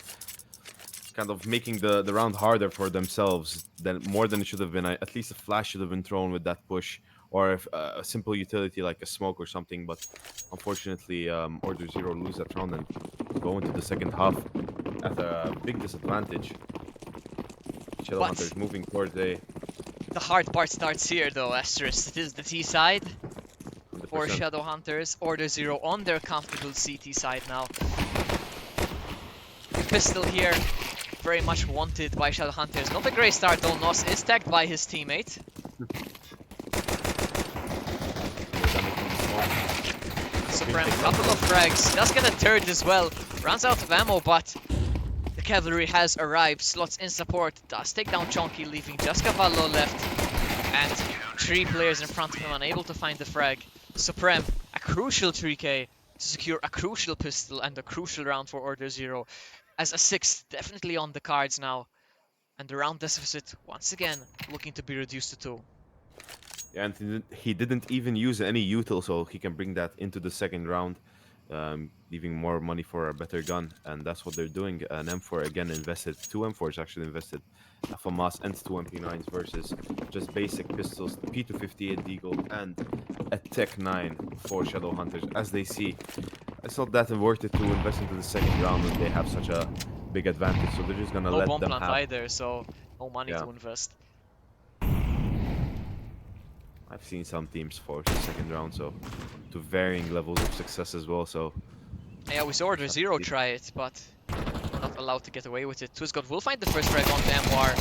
making the round harder for themselves than more than it should have been. At least a flash should have been thrown with that push, or if, a simple utility like a smoke or something. But unfortunately, OrderZero lose that round and go into the second half at a big disadvantage. ShadowHunters moving towards A.
The hard part starts here though, Asterisk. It is the T side for
100%.
ShadowHunters. OrderZero on their comfortable CT side now. Pistol here, very much wanted by ShadowHunters. Not a great start though. Nos is tagged by his teammate. Supreme, couple of frags. Does get a third as well. Runs out of ammo, but the cavalry has arrived. Slots in support. Does take down Chonky, leaving just Cavallo left. And 3 players in front of him unable to find the frag. Supreme, a crucial 3k to secure a crucial pistol and a crucial round for OrderZero. As a 6th definitely on the cards now. And the round deficit, once again, looking to be reduced to 2.
Yeah, and he didn't even use any util, so he can bring that into the second round, leaving more money for a better gun. And that's what they're doing. An M4 again invested, 2 M4s actually invested, a FAMAS and 2 MP9s versus just basic pistols, P258 Deagle, and a Tech 9 for ShadowHunters. As they see, it's not that worth it to invest into the second round when they have such a big advantage, so they're just gonna
No
let
bomb
them
plant
have.
either, so no money to invest.
I've seen some teams force the second round, so to varying levels of success as well. So
Yeah, we saw OrderZero try it, but not allowed to get away with it. Twizgod will find the first frag onto MWar.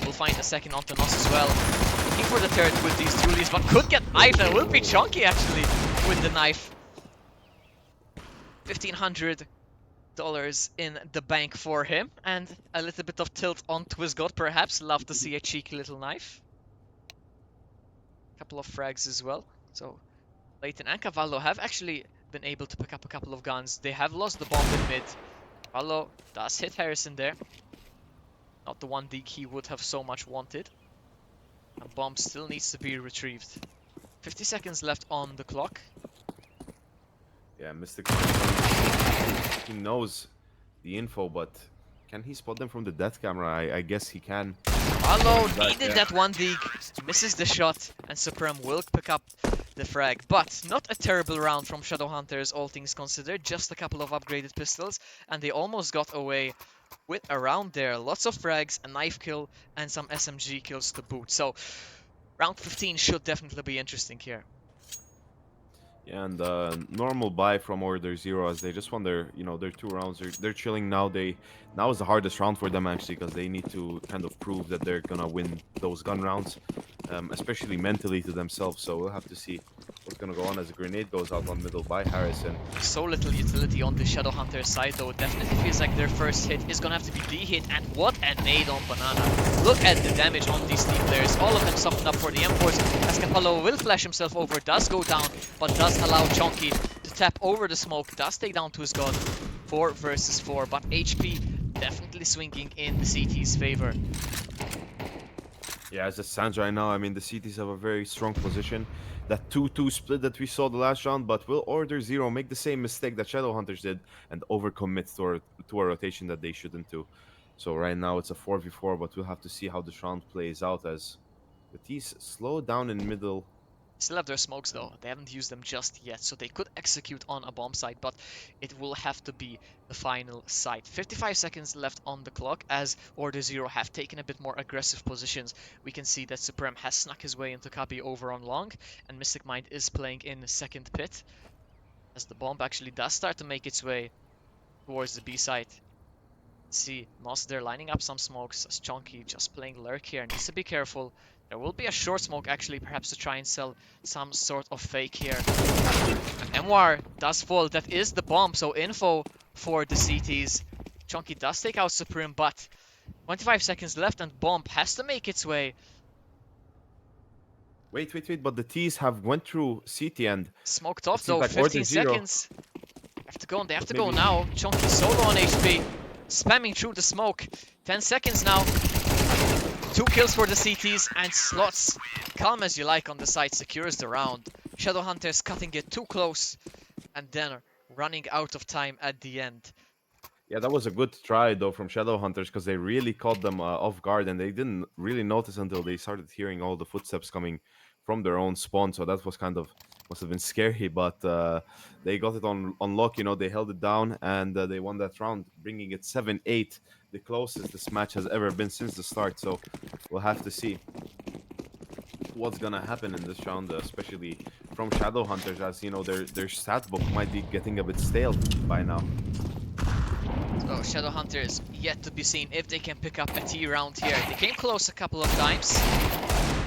Will find a second onto Nos as well. Looking for the third with these dualies, but could get knifed and will be Chonky actually with the knife. $1,500 in the bank for him, and a little bit of tilt on Twizgod perhaps. Love to see a cheeky little knife. Couple of frags as well. So Leighton and Cavallo have actually been able to pick up a couple of guns. They have lost the bomb in mid. Cavallo does hit Harrison there. Not the one dig he would have so much wanted. And bomb still needs to be retrieved. 50 seconds left on the clock.
yeah, Mystic, he knows the info, but can he spot them from the death camera? I guess he can.
Cavallo needed that one dig, misses the shot, and Supreme will pick up the frag. But not a terrible round from ShadowHunters, all things considered. Just a couple of upgraded pistols, and they almost got away with a round there. Lots of frags, a knife kill, and some SMG kills to boot. So round 15 should definitely be interesting here.
Yeah, and normal buy from OrderZero as they just won their, their 2 rounds. They're chilling now. Now is the hardest round for them actually because they need to kind of prove that they're gonna win those gun rounds, especially mentally to themselves. So we'll have to see what's gonna go on as a grenade goes out on middle by Harrison.
So little utility on the Shadowhunter side though. Definitely feels like their first hit is gonna have to be the hit, and what a nade on Banana. Look at the damage on these team players. All of them softened up for the M4s as Capello will flash himself over, does go down, but does allow Chonky to tap over the smoke, does take down to his god. 4 versus 4, but HP definitely swinging in the CT's favor.
Yeah, as it stands right now, I mean, the CTs have a very strong position. That 2-2 split that we saw the last round, but will OrderZero make the same mistake that Shadowhunters did and overcommit to a rotation that they shouldn't do? So right now it's a 4v4, but we'll have to see how this round plays out as the T's slow down in middle.
Still have their smokes though, they haven't used them just yet, so they could execute on a bomb site, but it will have to be the final site. 55 seconds left on the clock as OrderZero have taken a bit more aggressive positions. We can see that Supreme has snuck his way into Kabi over on long, and Mystic Mind is playing in the second pit, as the bomb actually does start to make its way towards the B site. See, Moss, they're lining up some smokes as Chonky just playing lurk here, needs to be careful. There will be a short smoke actually, perhaps to try and sell some sort of fake here. MWar does fall, that is the bomb, so info for the CTs. Chonky does take out Supreme, but 25 seconds left and bomb has to make its way.
Wait, but the T's have went through CT and
Smoked
it
off
seems
though,
like
15
OrderZero.
seconds. They have to go
Maybe-
now. Chonky solo on HP, spamming through the smoke. 10 seconds now. 2 kills for the CTs and Slots, calm as you like on the side, secures the round. Shadowhunters cutting it too close and then running out of time at the end.
Yeah, that was a good try though from Shadowhunters because they really caught them off guard and they didn't really notice until they started hearing all the footsteps coming from their own spawn. So that was must have been scary, but they got it on lock. They held it down and they won that round, bringing it 7-8, the closest this match has ever been since the start. So we'll have to see what's gonna happen in this round, especially from Shadowhunters, as their stat book might be getting a bit stale by now.
So Shadowhunters yet to be seen if they can pick up a T round here. They came close a couple of times,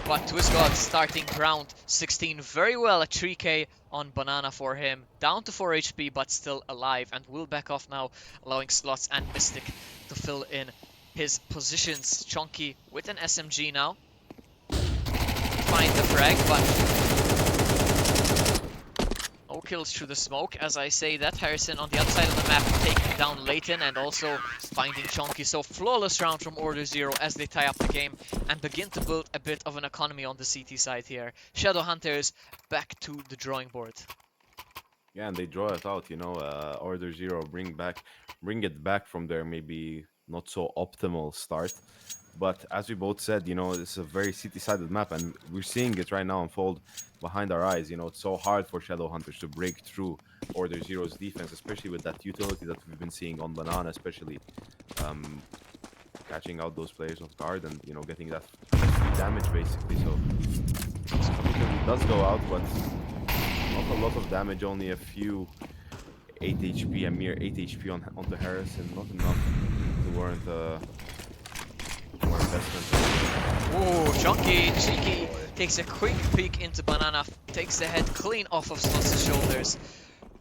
but Twist God starting round 16 very well at 3k on Banana for him. Down to 4 HP but still alive, and will back off now, allowing Slots and Mystic to fill in his positions. Chonky with an SMG now. Find the frag, but no kills through the smoke. As I say that, Harrison on the other side of the map taking down Leighton and also finding Chonky. So flawless round from OrderZero as they tie up the game and begin to build a bit of an economy on the CT side here. Shadowhunters back to the drawing board.
Yeah, and they draw it out, OrderZero bring it back from their maybe not so optimal start. But as we both said, it's a very city-sided map, and we're seeing it right now unfold behind our eyes. It's so hard for Shadowhunters to break through OrderZero's defense, especially with that utility that we've been seeing on Banana, especially catching out those players off guard and getting that free damage basically. So it does go out, but not a lot of damage, only a few 8 HP, a mere 8 HP onto Harrison, not enough to warrant more investment.
Ooh, Chonky, cheeky, takes a quick peek into Banana, takes the head clean off of Slots' shoulders.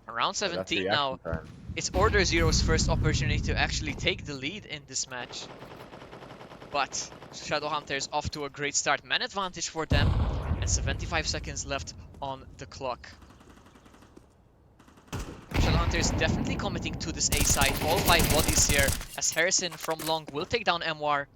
Around 17 now.
Time.
It's OrderZero's first opportunity to actually take the lead in this match. But Shadowhunters off to a great start. Man advantage for them, and 75 seconds left on the clock. Shadowhunters definitely committing to this A side. All 5 bodies here, as Harrison from long will take down MWar.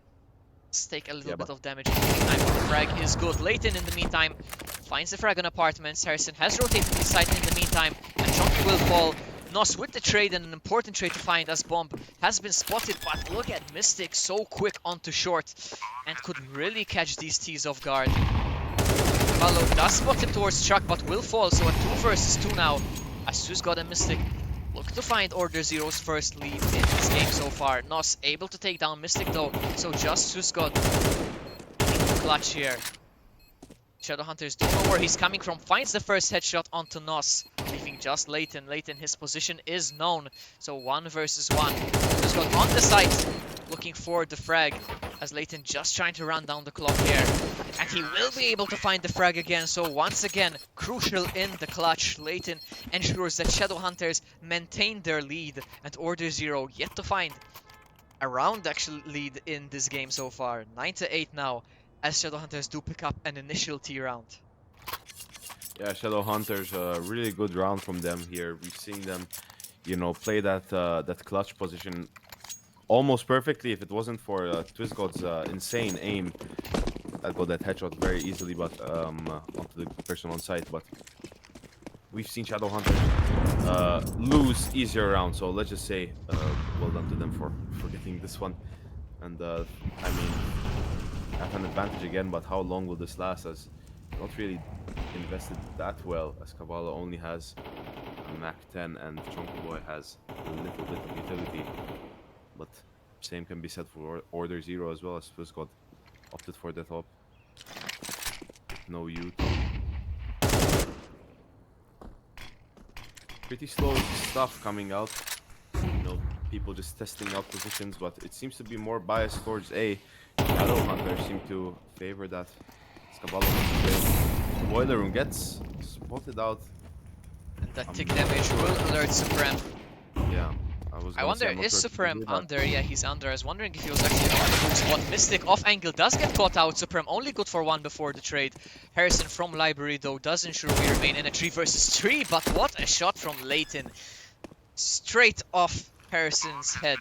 Let's take a little bit of damage in the meantime. The frag is good. Leighton in the meantime finds the frag on apartments. Harrison has rotated the side in the meantime, and Chonky will fall. Nos with the trade, and an important trade to find as Bomb has been spotted, but look at Mystic so quick onto short and could really catch these T's off guard. Follow does spot him towards Chuck, but will fall, so a 2 versus 2 now as Swissgod and Mystic look to find OrderZero's first lead in this game so far. Nos able to take down Mystic though, so just Swissgod in the clutch here. Shadowhunters don't know where he's coming from. Finds the first headshot onto Nos, leaving just Leighton. Leighton, his position is known. So 1 versus 1. Just got on the site, looking for the frag, as Leighton just trying to run down the clock here. And he will be able to find the frag again. So once again, crucial in the clutch. Leighton ensures that Shadowhunters maintain their lead, and OrderZero yet to find a round actual lead in this game so far. 9-8 now, as Shadowhunters do pick up an initial T round.
Yeah, Shadowhunters, a really good round from them here. We've seen them, you know, play that that clutch position almost perfectly. If it wasn't for TwistGod's insane aim, I'd got that headshot very easily, but onto the person on site. But we've seen Shadowhunters lose easier rounds. So let's just say well done to them for getting this one. And I mean, have an advantage again, but how long will this last? As not really invested that well, as Cavallo only has a Mac 10 and Chunky Boy has a little bit of utility. But same can be said for OrderZero as well, as TwistGod opted for the top. No youth. Pretty slow stuff coming out. You know, people just testing out positions, but it seems to be more biased towards A. Shadowhunters seem to favor that. Cavallo Boiler Room gets spotted out.
And that tick damage will alert Supreme.
Yeah.
I wonder, is Supreme under? Yeah, he's under. I was wondering if he was actually on the move spot. Mystic off angle does get caught out. Supreme only good for 1 before the trade. Harrison from Library, though, does ensure we remain in a 3 versus 3. But what a shot from Leighton. Straight off Harrison's head.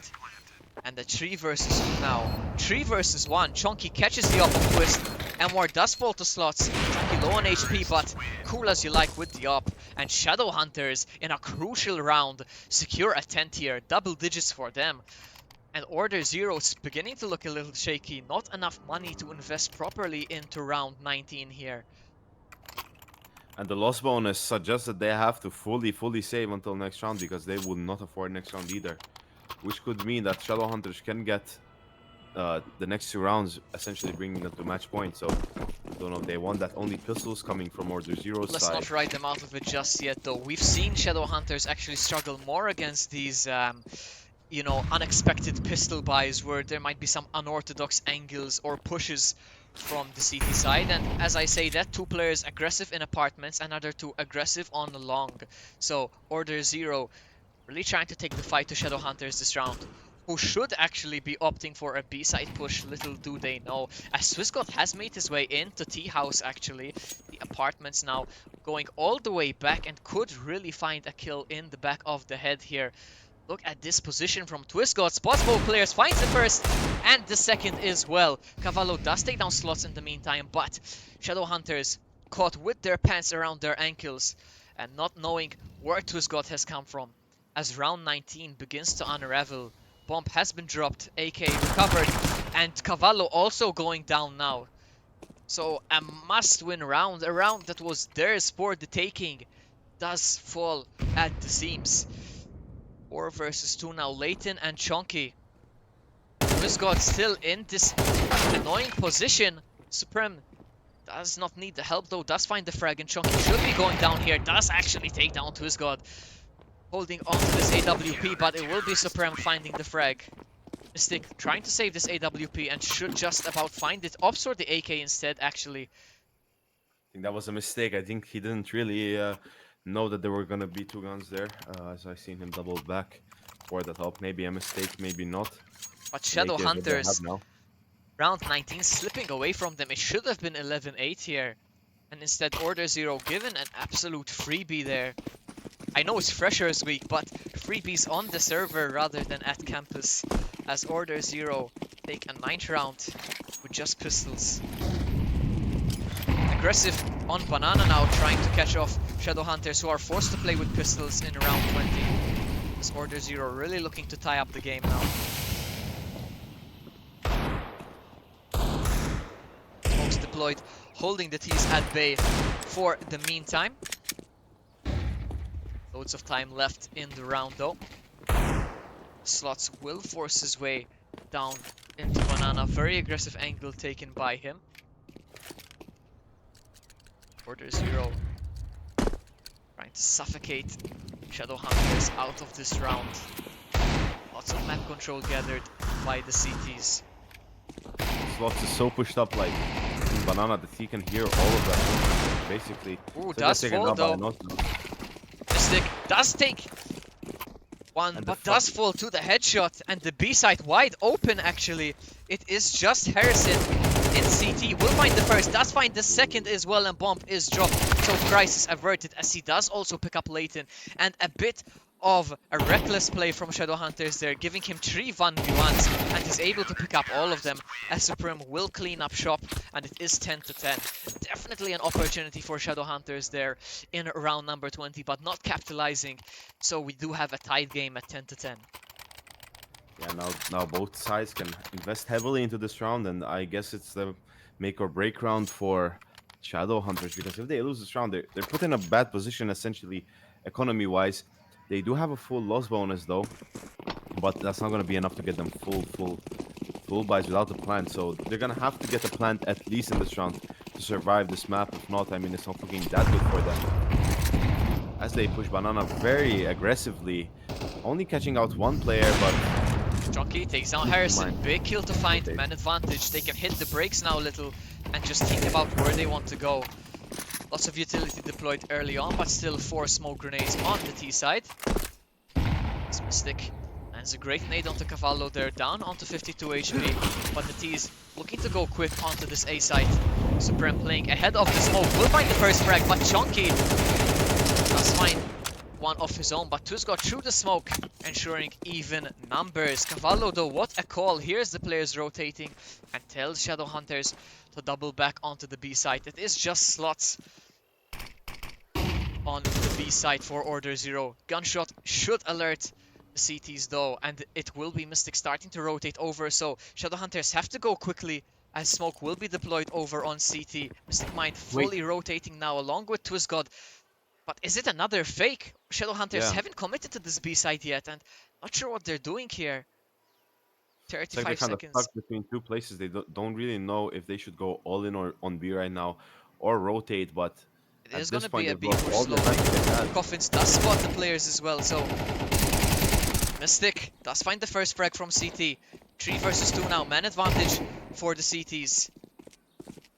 And the 3 versus 2 now. 3 versus 1. Chonky catches the up of Twist. Amor does fall to slots. Chonky low on HP, but cool as you like with the up. And Shadowhunters, in a crucial round, secure a 10 tier. Double digits for them. And OrderZero is beginning to look a little shaky. Not enough money to invest properly into round 19 here.
And the loss bonus suggests that they have to fully save until next round, because they would not afford next round either. Which could mean that Shadowhunters can get the next 2 rounds, essentially bringing them to match point. So, I don't know if they want that. Only pistols coming from OrderZero's
Let's
side.
not write them out of it just yet, though. We've seen Shadowhunters actually struggle more against these, you know, unexpected pistol buys where there might be some unorthodox angles or pushes from the CT side. And as I say that, 2 players aggressive in apartments, another 2 aggressive on the long. So, OrderZero really trying to take the fight to Shadowhunters this round, who should actually be opting for a B-side push. Little do they know, as TwistGod has made his way into T-House actually. The apartments now going all the way back and could really find a kill in the back of the head here. Look at this position from TwistGod. Spots both players, finds the first and the second as well. Cavallo does take down slots in the meantime, but Shadowhunters caught with their pants around their ankles and not knowing where TwistGod has come from. As round 19 begins to unravel, bomb has been dropped, AK recovered, and Cavallo also going down now. So a must-win round, a round that was theirs for the taking, does fall at the seams. 4 versus 2 now, Leighton and Chonky. TwistGod still in this annoying position. Supreme does not need the help though, does find the frag, and Chonky should be going down here, does actually take down TwistGod. Holding on to this AWP, but it will be Supreme finding the frag. Mystic trying to save this AWP and should just about find it. Opts for the AK instead, actually.
I think that was a mistake. I think he didn't really know that there were going to be 2 guns there, as I seen him double back for that help. Maybe a mistake, maybe not.
But Shadowhunters, round 19 slipping away from them. It should have been 11-8 here. And instead OrderZero given an absolute freebie there. I know it's Freshers Week, but freebies on the server rather than at campus, as OrderZero take a 9th round with just pistols. Aggressive on Banana now, trying to catch off Shadowhunters, who are forced to play with pistols in round 20. As OrderZero really looking to tie up the game now. Smokes deployed, holding the T's at bay for the meantime. Loads of time left in the round though. Slots will force his way down into Banana. Very aggressive angle taken by him. OrderZero trying to suffocate ShadowHunters out of this round. Lots of map control gathered by the CTs.
Slots is so pushed up like in Banana that he can hear all of that. Basically.
Ooh,
So he
does
gets taken
fall
out by
though.
Nos.
Mystic does take one,
And
but does fall to the headshot, and the B side wide open actually. It is just Harrison in CT. Will find the first, does find the second as well, and bomb is dropped. So crisis averted as he does also pick up Leighton, and a bit of a reckless play from ShadowHunters there, giving him 3 1v1s, and he's able to pick up all of them as Supreme will clean up shop, and it is 10 to 10. Definitely an opportunity for ShadowHunters there in round number 20, but not capitalizing. So we do have a tied game at 10 to 10.
Yeah, now both sides can invest heavily into this round, and I guess it's the make or break round for ShadowHunters, because if they lose this round, they're put in a bad position essentially, economy-wise. They do have a full loss bonus though, but that's not going to be enough to get them full buys without a plant. So they're going to have to get a plant at least in this round to survive this map. If not, I mean, it's not looking that good for them. As they push Banana very aggressively, only catching out one player, but
Jockey takes down Harrison. Big kill to find, man advantage. They can hit the brakes now a little and just think about where they want to go. Lots of utility deployed early on, but still 4 smoke grenades on the T side. It's Mystic lands a great nade onto Cavallo there, down onto 52 HP. But the T's looking to go quick onto this A side. Supreme playing ahead of the smoke. Will find the first frag, but Chonky does find one of his own. But Tuz got through the smoke, ensuring even numbers. Cavallo though, what a call. Here's the players rotating and tells ShadowHunters to double back onto the B side. It is just slots on the B side for OrderZero. Gunshot should alert the CTs though, and it will be Mystic starting to rotate over, so ShadowHunters have to go quickly as smoke will be deployed over on CT. Mystic Mind fully rotating now along with TwistGod. But is it another fake? ShadowHunters haven't committed to this B side yet, and not sure what they're doing here. 35
it's like they're kind of
seconds.
stuck between two places. They don't really know if they should go all in or on B right now or rotate, but
It
at
is
this
going to
point
be a
they've
B
lost
push
all the
slowly.
advantage they had.
Coffins does spot the players as well, so Mystic does find the first frag from CT. 3 versus 2 now, man advantage for the CTs.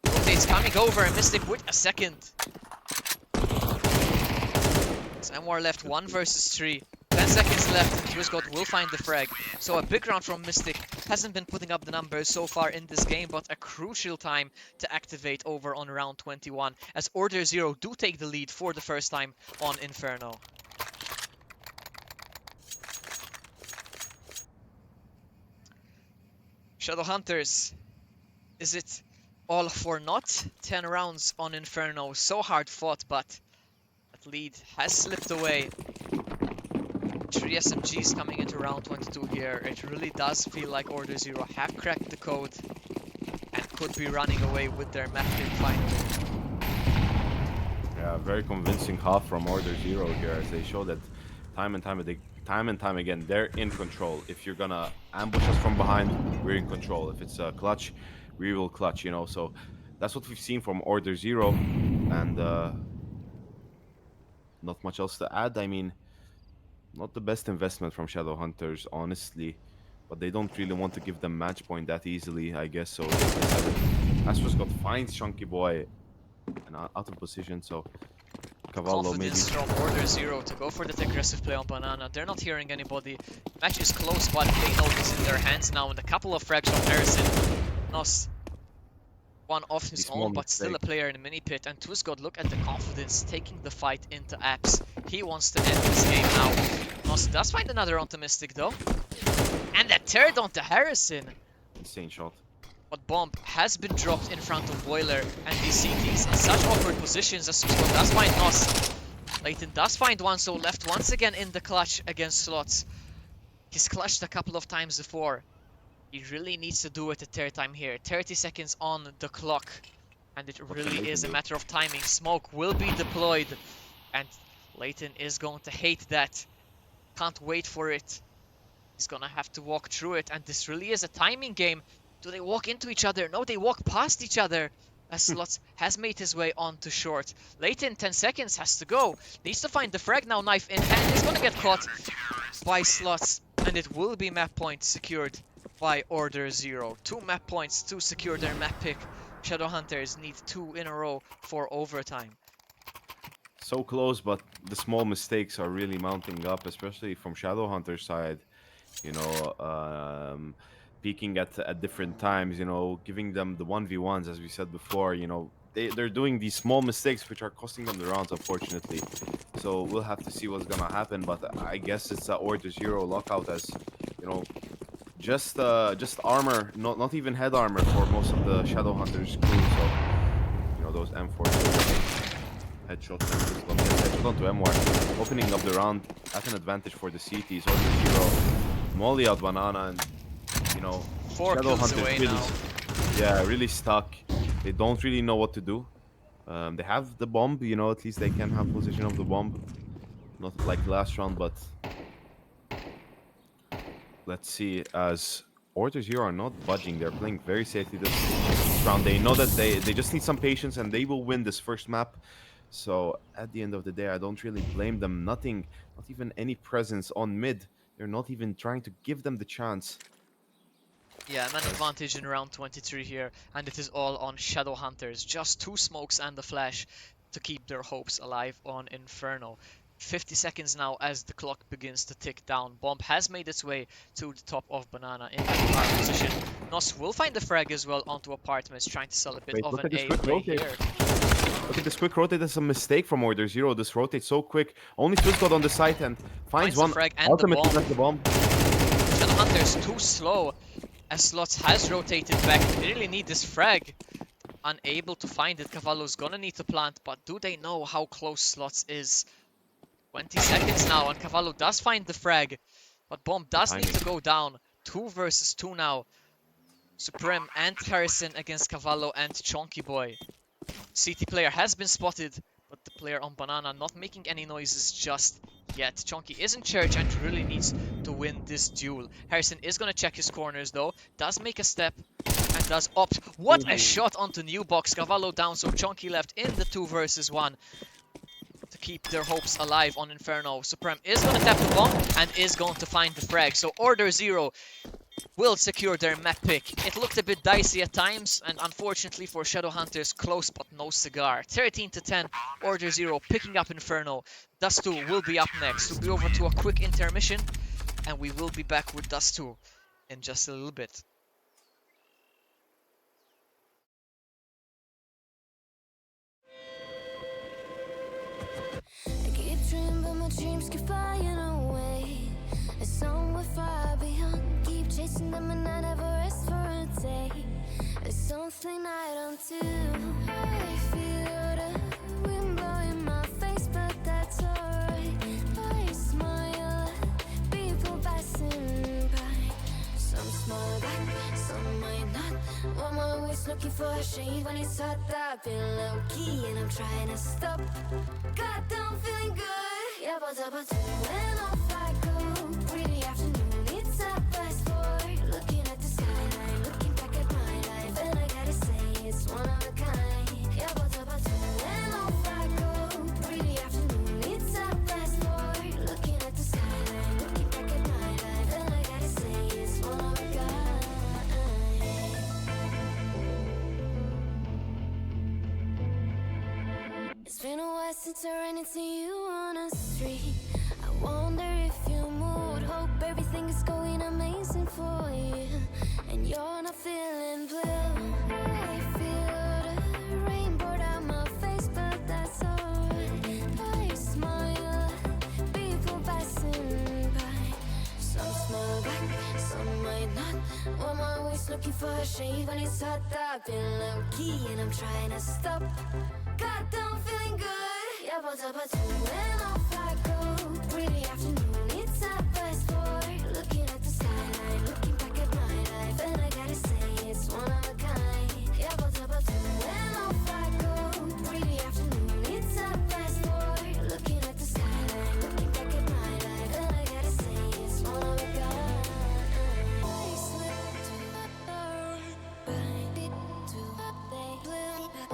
Rotates coming over, and Mystic with a second. Samwar left 1 versus 3. 10 seconds left, and TwistGod will find the frag. So a big round from Mystic. Hasn't been putting up the numbers so far in this game, but a crucial time to activate over on round 21, as OrderZero do take the lead for the first time on Inferno. ShadowHunters, is it all for naught? 10 rounds on Inferno, so hard fought, but that lead has slipped away. 3 SMGs coming into round 22 here. It really does feel like OrderZero have cracked the code and could be running away with their map pick finally.
Yeah, very convincing half from OrderZero here, as they show that time and time again, they're in control. If you're gonna ambush us from behind, we're in control. If it's a clutch, we will clutch, you know. So that's what we've seen from OrderZero, and not much else to add. I mean, not the best investment from ShadowHunters, honestly, but they don't really want to give them match point that easily, I guess. So they decided. Astro's got finds Chunky Boy and out of position, so Cavallo maybe.
Confidence from OrderZero to go for that aggressive play on Banana. They're not hearing anybody. Match is close, but they know this in their hands now, and a couple of frags from Harrison. Nos one off his own, but still a player in the mini pit. And TwistGod, look at the confidence, taking the fight into apps. He wants to end this game now. Nos does find another onto Mystic though. And a third onto Harrison.
Insane shot.
But bomb has been dropped in front of Boiler, and these CTs in such awkward positions as TwistGod does find Nos. Leighton does find one, so left once again in the clutch against Slots. He's clutched a couple of times before. He really needs to do it a third time here. 30 seconds on the clock. And it really is a matter of timing. Smoke will be deployed. And Leighton is going to hate that. Can't wait for it. He's gonna have to walk through it. And this really is a timing game. Do they walk into each other? No, they walk past each other. as Slots has made his way onto short. Late in 10 seconds has to go. Needs to find the frag now, knife in hand. Is gonna get caught by Slots, and it will be map point secured by OrderZero. 2 map points to secure their map pick. Shadowhunters need 2 in a row for overtime.
So close, but the small mistakes are really mounting up, especially from Shadowhunter's side. You know, peaking at different times. You know, giving them the 1v1s, as we said before. You know, they're doing these small mistakes which are costing them the rounds, unfortunately. So we'll have to see what's gonna happen. But I guess it's a OrderZero lockout, as you know, just armor, not even head armor for most of the Shadowhunters crew. So you know, those M4 headshot headshot onto M1, opening up the round at an advantage for the CTs. OrderZero molly out banana, and you know,
4 kills away
really,
now.
yeah, really stuck. They don't really know what to do. They have the bomb, you know, at least they can have position of the bomb. Not like last round, but let's see, as OrderZero are not budging. They're playing very safely this round. They know that they just need some patience and they will win this first map. So at the end of the day, I don't really blame them. Nothing, not even any presence on mid. They're not even trying to give them the chance.
Yeah, man advantage in round 23 here, and it is all on Shadowhunters. Just 2 smokes and the flash to keep their hopes alive on Inferno. 50 seconds now as the clock begins to tick down. Bomb has made its way to the top of Banana in that far position. Nos will find the frag as well onto Apartments, trying to sell a bit
Wait,
of
look
an
at this
A
quick
play
rotate.
here.
Look at this quick rotate. That's a mistake from OrderZero. This rotates so quick. Only Swiss got on the site and finds
the
one.
frag and the
Ultimately,
bomb.
that's the bomb.
Shadowhunters too slow as Slots has rotated back. They really need this frag. Unable to find it. Cavallo's gonna need to plant, but do they know how close Slots is? 20 seconds now, and Cavallo does find the frag, but Bomb does need to go down. 2 versus 2 now. Supreme and Harrison against Cavallo and Chonky Boy. CT player has been spotted, but the player on Banana not making any noises just yet. Chonky is in charge and really needs to win this duel. Harrison is going to check his corners though, does make a step, and does opt. What a shot onto new box. Cavallo down, so Chonky left in the 2 versus 1 to keep their hopes alive on Inferno. Supreme is going to tap the bomb and is going to find the frag. So OrderZero will secure their map pick. It looked a bit dicey at times, and unfortunately for Shadowhunters, close but no cigar. 13 to 10, OrderZero picking up Inferno. Dust2 will be up next. We'll be over to a quick intermission, and we will be back with Dust2 in just a little bit.
I keep dreaming, but my dreams keep flying away. It's somewhere far beyond. Keep chasing them and I never rest for a day. There's something I don't do. I feel the wind blowing my face, but that's alright. I smile at people passing by. Some smile back, some might not. I'm always looking for a shade when it's hot. I've been low key and I'm trying to stop. Got down feeling good. Yeah, but when off I go. Pretty afternoon, it's a fast forward. Looking at the skyline, looking back at my life, and I gotta say it's one of a kind. Yeah, but when off I go. Pretty afternoon, it's a fast forward. Looking at the skyline, looking back at my life, and I gotta say it's one of a kind. It's been a while since I ran into you on a street. I wonder if you moved. Hope everything is going amazing for you, and you're not feeling blue. I feel the rain pour down my face, but that's alright. I smile at people passing by. Some smile back, some might not. I'm always looking for a shade when it's hot. I've been low key and I'm trying to stop. Got down feeling good. Yeah, but when off I go. Pretty afternoon, it's a fast forward. Looking at the skyline, looking back at my life, and I gotta say it's one of a kind. Yeah, but when off I go. Pretty afternoon, it's a fast forward. Looking at the skyline, looking back at my life, and I gotta say it's one of a kind. I slip to the right, to the blue.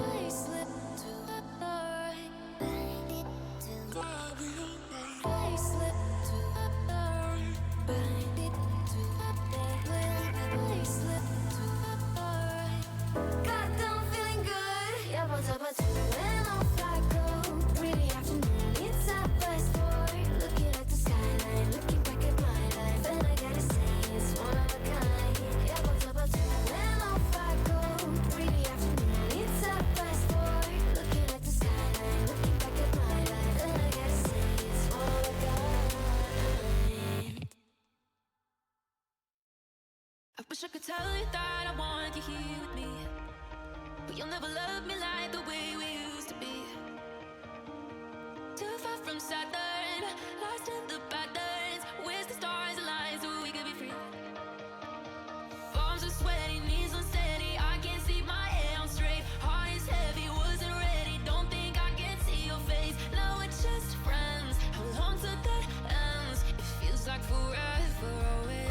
Wish I could tell you that I want you here with me, but you'll never love me like the way we used to be. Too far from Saturn, lost in the patterns. Wish the stars aligned so we could be free. Palms are sweaty, knees unsteady. I can't see my head on straight. Heart is heavy, wasn't ready. Don't think I can see your face. Now we're just friends. How long till that ends? It feels like forever away.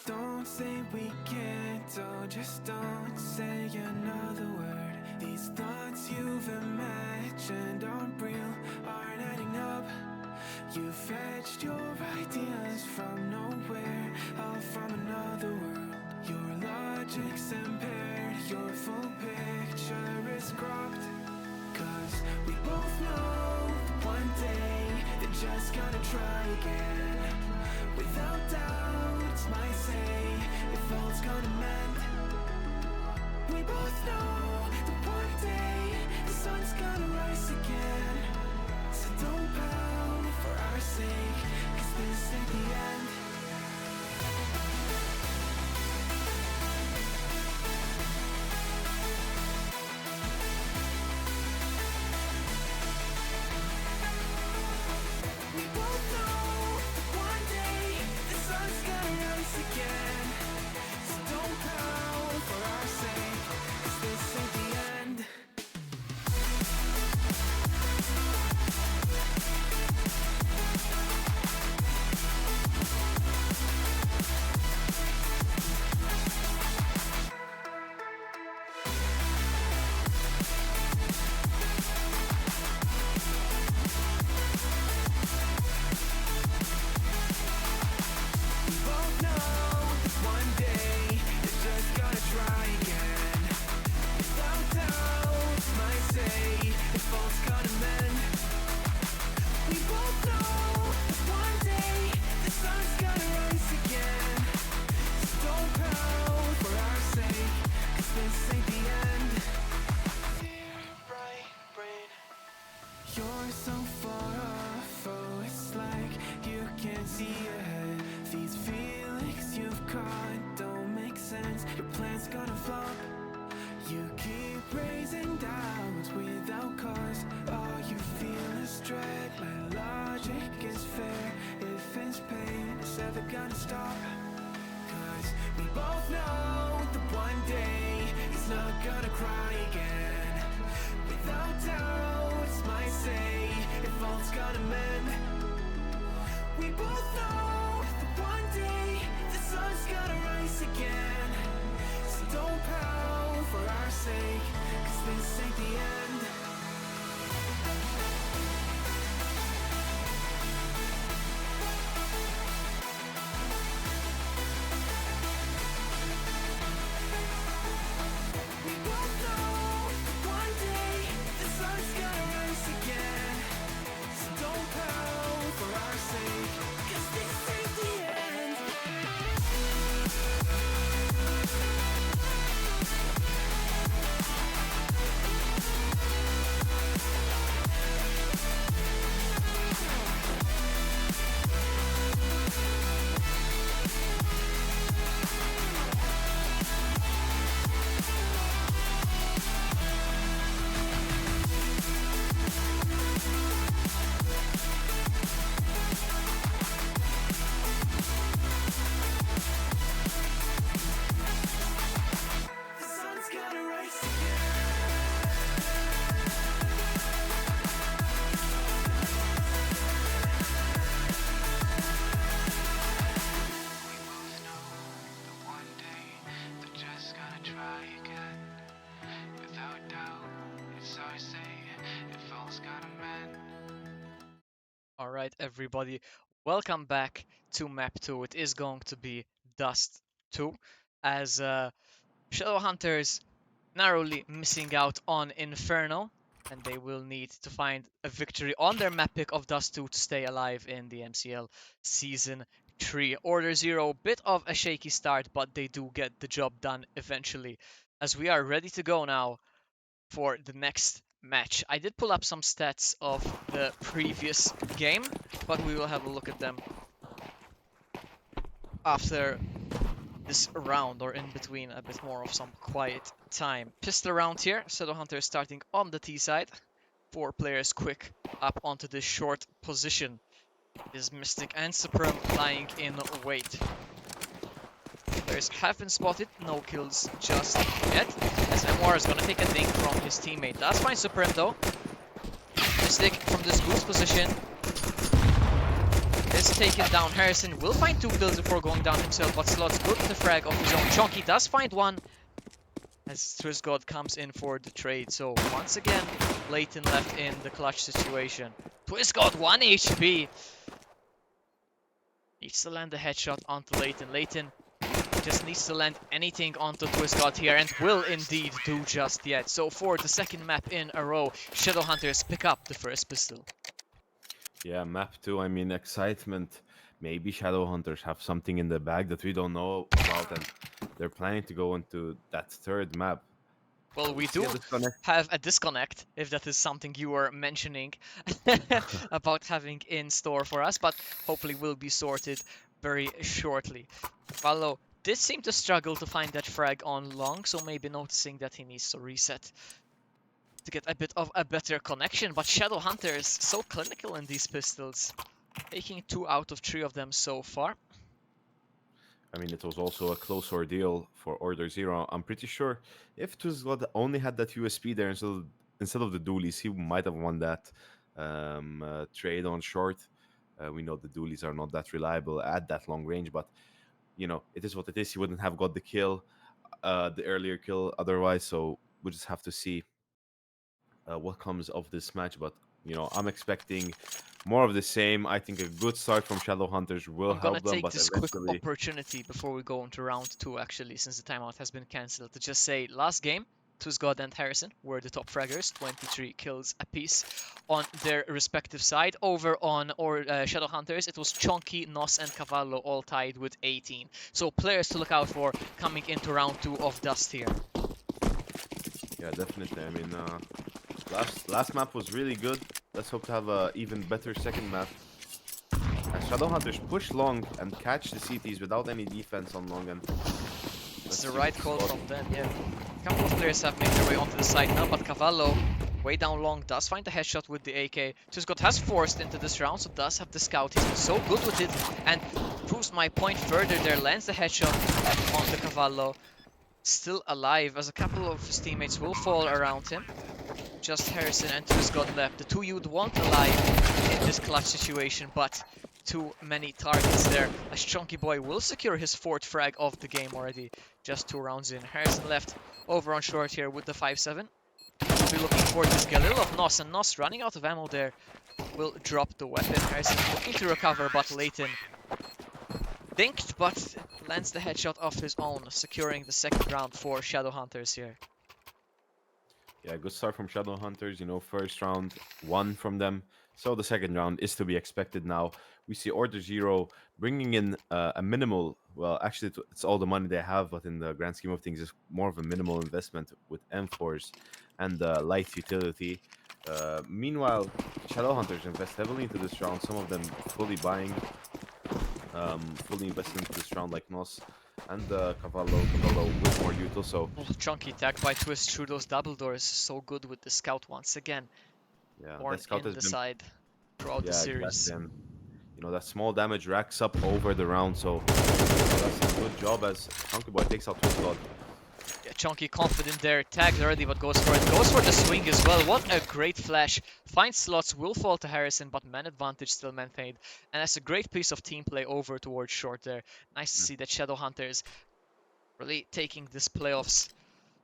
Don't say we can't, oh, just don't say another word. These thoughts you've imagined aren't real, aren't adding up. You fetched your ideas from nowhere, all from another world. Your logic's impaired, your full picture is cropped. Cause we both know that one day they're just gonna try again. Without doubt, might say if all's gonna mend. We both know that one day the sun's gonna rise again. So don't pout for our sake, cause this ain't the end. We both know that one day the sun's gonna rise again. So don't pout for our sake, cause this ain't the end. you're so far off. Oh, it's like you can't see ahead. These feelings you've caught don't make sense. Your plan's gonna flop. You keep raising doubts without cause. All you feel is dread. My logic is fair. If it's pain, it's ever gonna stop. Cause we both know that one day he's not gonna cry again. Without doubt, it's my say, if all's gonna mend. We both know that one day the sun's gonna rise again. So don't pout for our sake, cause this ain't the end. We both know that one day the sun's gonna rise again. So don't pout for our sake, cause this ain't the end. The sun's gonna rise again. We both know that one day they're just gonna try again. Without doubt, it's our say, if all's gonna mend.
Alright, everybody, welcome back to map 2. It is going to be Dust 2, as Shadowhunters narrowly missing out on Inferno, and they will need to find a victory on their map pick of Dust 2 to stay alive in the MCL Season 3. OrderZero, bit of a shaky start, but they do get the job done eventually, as we are ready to go now for the next match. I did pull up some stats of the previous game, but we will have a look at them after this round, or in between a bit more of some quiet time. Pistol round here, Shadowhunter starting on the T side. 4 players quick up onto this short position. Is Mystic and Supreme lying in wait. Players have been spotted, no kills just yet. As Memoir is gonna take a ding from his teammate. That's fine, Supreme though. Mystic from this boost position is taken down. Harrison will find 2 kills before going down himself, but Slots good with the frag of his own. Chonky does find 1 as Trisgod comes in for the trade. So once again, Leighton left in the clutch situation. Twisgod 1 HP. Needs to land a headshot onto Leighton. Leighton just needs to land anything onto Twisgod here, and will indeed do just yet. So for the second map in a row, Shadowhunters pick up the first pistol.
Yeah, map 2, I mean, excitement. Maybe Shadowhunters have something in the bag that we don't know about, and they're planning to go into that third map.
Well, we
See
do
a disconnect?
have a disconnect, if that is something you were mentioning about having in store for us, but hopefully will be sorted very shortly. Vallo did seem to struggle to find that frag on long, so maybe noticing that he needs to reset to get a bit of a better connection. But Shadowhunter is so clinical in these pistols, taking 2 out of 3 of them so far.
I mean, it was also a close ordeal for OrderZero. I'm pretty sure if Twisgod only had that USP there instead of the dualies, he might have won that trade on short. We know the dualies are not that reliable at that long range, but you know, it is what it is. He wouldn't have got the kill, the earlier kill otherwise. So we'll just have to see what comes of this match. But you know, I'm expecting more of the same. I think a good start from Shadowhunters will
I'm gonna
help them,
take
but
this quick
eventually,
opportunity before we go into round 2, actually, since the timeout has been cancelled, to just say last game, Twisgod and Harrison were the top fraggers, 23 kills apiece on their respective side. Over on Shadowhunters, it was Chonky, Nos, and Cavallo all tied with 18. So players to look out for coming into round 2 of Dust here.
yeah, definitely. I mean, last map was really good. let's hope to have a even better second map. As Shadowhunters push long and catch the CTs without any defense on long, and
It's the right call from them, yeah. A couple of players have made their way onto the side now, but Cavallo, way down long, does find the headshot with the AK. Twisgot has forced into this round, so does have the scout. He's been so good with it, and proves my point further there. Lands the headshot onto Cavallo. Still alive, as a couple of his teammates will fall around him. Just Harrison and Twisgot left. The two you'd want alive in this clutch situation, but too many targets there. As Chunky Boy will secure his 4th frag of the game already. Just 2 rounds in. Harrison left over on short here with the 5-7. We'll be looking for this Galil of Nos, and Nos running out of ammo there will drop the weapon. Harrison looking to recover, but Leighton dinked, but lands the headshot of his own, securing the 2nd round for Shadowhunters here.
Yeah, good start from Shadowhunters. You know, first round, 1 from them. So the second round is to be expected now. We see OrderZero bringing in a minimal, well, actually it's all the money they have, but in the grand scheme of things, it's more of a minimal investment with M4s and light utility. Meanwhile, Shadowhunters invest heavily into this round, some of them fully buying, fully invested into this round like Nos. And Cavallo with more util, so...
Oh, Chunky tagged by Twist through those double doors. So good with the scout once again.
Yeah,
Born
that scout
in
has
the
been...
side throughout the series.
Exactly. And, you know, that small damage racks up over the round, so that's a good job as Chunky Boy takes out Twist God.
Yeah, Chunky confident there, tagged already, but goes for it. Goes for the swing as well. What a great flash. Finds slots, will fall to Harrison, but man advantage still maintained. And that's a great piece of team play over towards short there. Nice to see that Shadowhunters really taking this playoffs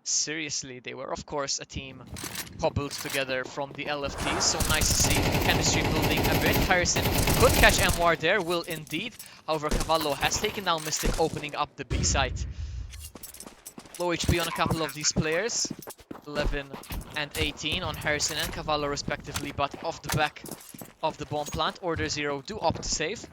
seriously. They were, of course, a team cobbled together from the LFTs, so nice to see the chemistry building a bit. Harrison could catch MWR there, will indeed. However, Cavallo has taken down Mystic, opening up the B site. Low HP on a couple of these players. 11 and 18 on Harrison and Cavallo respectively, but off the back of the bomb plant, OrderZero do opt to save.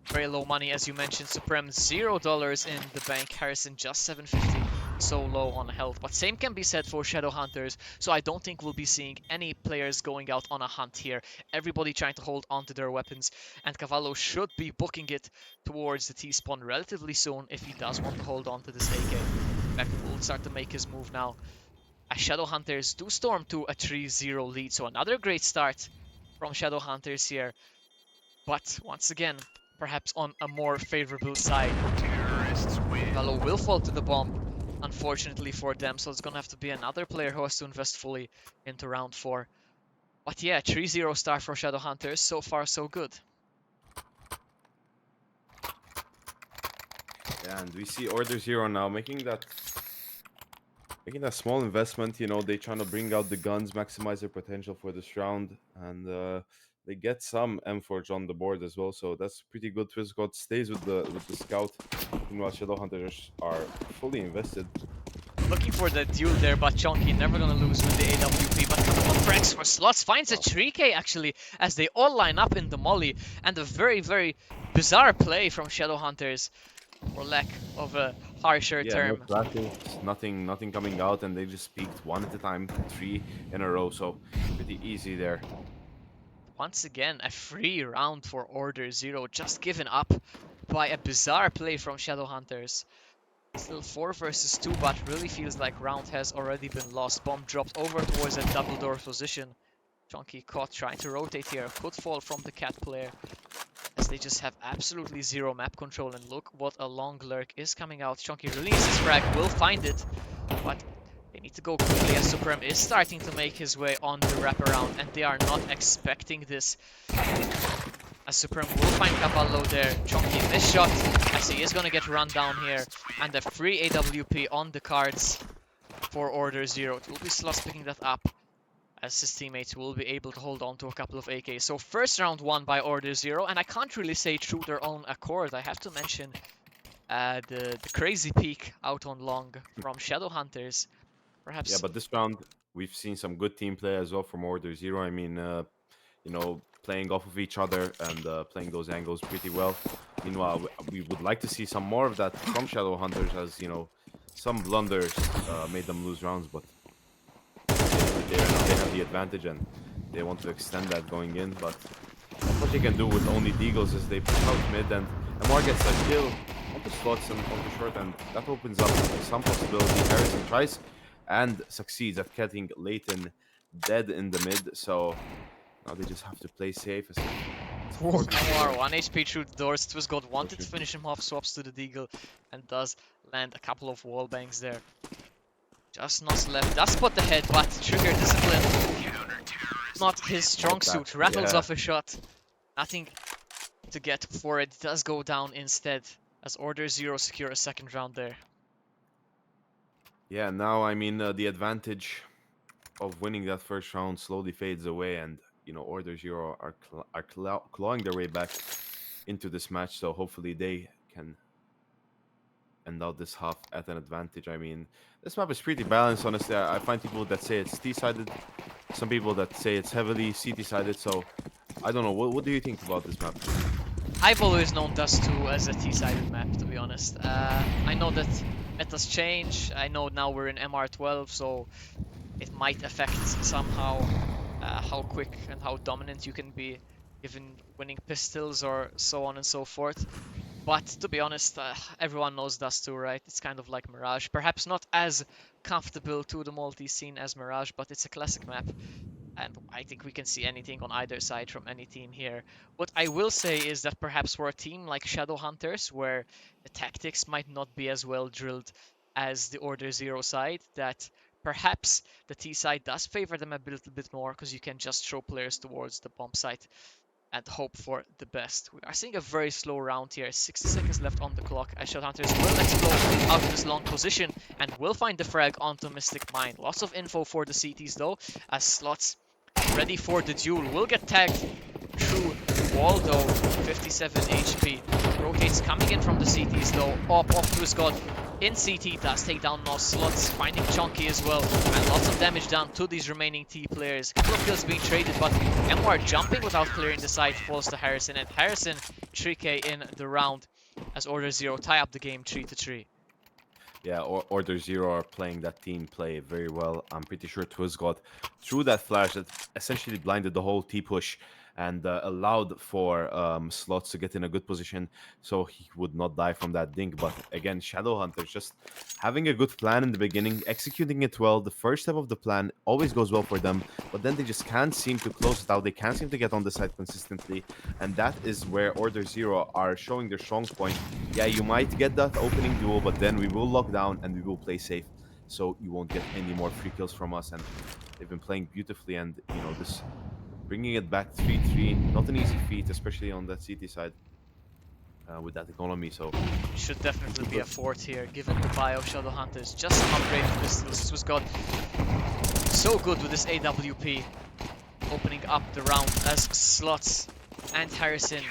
Very low money, as you mentioned. Supreme $0 in the bank. Harrison just 750, so low on health. But same can be said for Shadowhunters, so I don't think we'll be seeing any players going out on a hunt here. Everybody trying to hold onto their weapons, and Cavallo should be booking it towards the T-spawn relatively soon if he does want to hold on to this AK. In fact, will start to make his move now, as Shadowhunters do storm to a 3-0 lead. So another great start from Shadowhunters here, but once again, perhaps on a more favorable side. Cavallo will fall to the bomb, unfortunately for them, so it's gonna have to be another player who has to invest fully into round 4. But yeah, 3-0 start for Shadowhunters. So far, so good.
Yeah, and we see OrderZero now making that small investment. You know, they trying to bring out the guns, maximize their potential for this round, and they get some M-Forge on the board as well, so that's pretty good. Twist God stays with the scout, meanwhile Shadowhunters are fully invested.
Looking for the duel there, but Chunky never gonna lose with the AWP. But a couple of frags for slots, finds a 3K actually, as they all line up in the molly, and a very, very bizarre play from Shadowhunters, for lack of a harsher term.
No flashes, nothing coming out, and they just peeked one at a time, 3 in a row, so pretty easy there.
Once again, a free round for OrderZero, just given up by a bizarre play from Shadowhunters. Still 4 versus 2, but really feels like round has already been lost. Bomb dropped over towards that double door position. Chunky caught trying to rotate here. Could fall from the cat player, as they just have absolutely zero map control. And look what a long lurk is coming out. Chunky releases frag, will find it, but they need to go quickly, as Supreme is starting to make his way on the wraparound, and they are not expecting this. As Supreme will find Cavallo there. Chunky missed shot, as he is going to get run down here. And a free AWP on the cards for OrderZero. It will be Slots picking that up, as his teammates will be able to hold on to a couple of AKs. So first round won by OrderZero, and I can't really say through their own accord. I have to mention the crazy peek out on long from Shadowhunters. Perhaps.
Yeah, but this round we've seen some good team play as well from OrderZero. I mean, you know, playing off of each other and playing those angles pretty well. Meanwhile, we would like to see some more of that from Shadowhunters, as you know, some blunders made them lose rounds, but they have the advantage, and they want to extend that going in, but what they can do with only Deagles is they push out mid, and MR gets a kill on the slots and on the short, and that opens up some possibility. Harrison tries and succeeds at getting Leighton dead in the mid, so now they just have to play safe. It's a 4v4.
MR 1 HP through the doors. Twizgod wanted to finish him off, swaps to the Deagle, and does land a couple of wall bangs there. Just not left. Does spot the head, but trigger discipline. Not his strong suit. Rattles off a shot. Nothing to get for it. Does go down instead, as OrderZero secure a second round there.
Yeah, now I mean the advantage of winning that first round slowly fades away, and you know OrderZero are clawing their way back into this match. So hopefully they can end out this half at an advantage. I mean, this map is pretty balanced, honestly. I find people that say it's T-sided, some people that say it's heavily CT-sided. So I don't know. What do you think about this map?
I've always known Dust 2 as a T-sided map, to be honest. I know that metas change. I know now we're in MR12, so it might affect somehow how quick and how dominant you can be given winning pistols or so on and so forth. But to be honest, everyone knows Dust 2, right? It's kind of like Mirage. Perhaps not as comfortable to the multi scene as Mirage, but it's a classic map. And I think we can see anything on either side from any team here. What I will say is that perhaps for a team like ShadowHunters, where the tactics might not be as well drilled as the OrderZero side, that perhaps the T side does favor them a little bit more, because you can just throw players towards the bomb site and hope for the best. We are seeing a very slow round here. 60 seconds left on the clock, as ShadowHunters will explode out of this long position and will find the frag onto Mystic Mine. Lots of info for the CTs though, as Slots ready for the duel. Will get tagged through Waldo, 57 HP. Rotates coming in from the CTs though. Off to his god. In CT does take down no Slots, finding Chunky as well, and lots of damage done to these remaining T players. Couple of kills being traded, but MR jumping without clearing the site falls to Harrison, and Harrison 3k in the round as OrderZero tie up the game 3-3.
Yeah, OrderZero are playing that team play very well. I'm pretty sure Twizgod threw that flash that essentially blinded the whole T push and allowed for Slots to get in a good position so he would not die from that dink. But again, ShadowHunters just having a good plan in the beginning, executing it well. The first step of the plan always goes well for them, but then they just can't seem to close it out. They can't seem to get on the side consistently, and that is where OrderZero are showing their strong point. Yeah, you might get that opening duel, but then we will lock down and we will play safe, so you won't get any more free kills from us. And they've been playing beautifully, and you know, this bringing it back 3-3, not an easy feat, especially on that CT side with that economy. So
should definitely be a fourth here, given the buy of ShadowHunters. Just some upgraded pistols. This was got so good with this AWP, opening up the round as Slots and Harrison